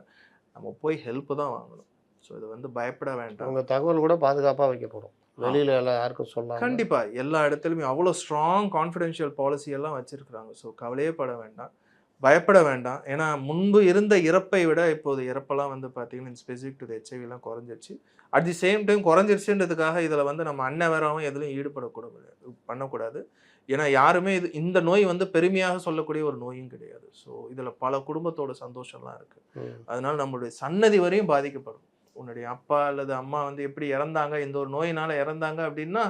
நம்ம போய் ஹெல்ப் தான் வாங்கணும். ஸோ இது வந்து பயப்பட வேண்டாம். உங்கள் தகவல் கூட பாதுகாப்பாக வைக்கப்படும், வெளியில் எல்லாம் யாருக்கும் சொல்லலாம். கண்டிப்பாக எல்லா இடத்துலையுமே அவ்வளோ ஸ்ட்ராங் கான்ஃபிடென்ஷியல் பாலிசி எல்லாம் வச்சுருக்குறாங்க. ஸோ கவலையே பட வேண்டாம், பயப்பட வேண்டாம். ஏன்னா முன்பு இருந்த இறப்பை விட இப்போது இறப்பெல்லாம் வந்து பார்த்தீங்கன்னா ஸ்பெசிஃபிக் டு ஹெச்ஐவிலாம் குறைஞ்சிருச்சு. அட் தி சேம் டைம் குறைஞ்சிருச்சுன்றதுக்காக இதில் வந்து நம்ம அன்னவராகவும் எதுலையும் பண்ணக்கூடாது. ஏன்னா யாருமே இந்த நோய் வந்து பெருமையாக சொல்லக்கூடிய ஒரு நோயும் கிடையாது. ஸோ இதில் பல குடும்பத்தோட சந்தோஷம்லாம் இருக்குது. அதனால நம்மளுடைய சன்னதி வரையும் பாதிக்கப்படும். உன்னுடைய அப்பா அல்லது அம்மா வந்து எப்படி இறந்தாங்க, இந்த ஒரு நோயினால் இறந்தாங்க அப்படின்னா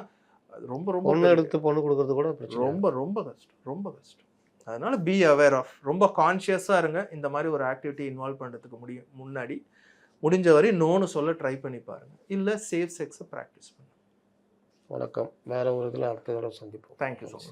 அது ரொம்ப ரொம்ப பொண்ணு எடுத்து பொண்ணு கொடுக்கறது கூட ரொம்ப ரொம்ப கஷ்டம், ரொம்ப கஷ்டம். அதனால பி அவேர் ஆஃப், ரொம்ப கான்ஷியஸாக இருங்க. இந்த மாதிரி ஒரு ஆக்டிவிட்டி இன்வால்வ் பண்ணுறதுக்கு முன்னாடி முடிஞ்ச வரை நோன்னு சொல்ல ட்ரை பண்ணி பாருங்கள், இல்லை சேஃப் செக்ஸை ப்ராக்டிஸ் பண்ணுங்கள். வணக்கம். வேற ஒரு இதில் அடுத்த தடவை சந்திப்போம். Thank you so much.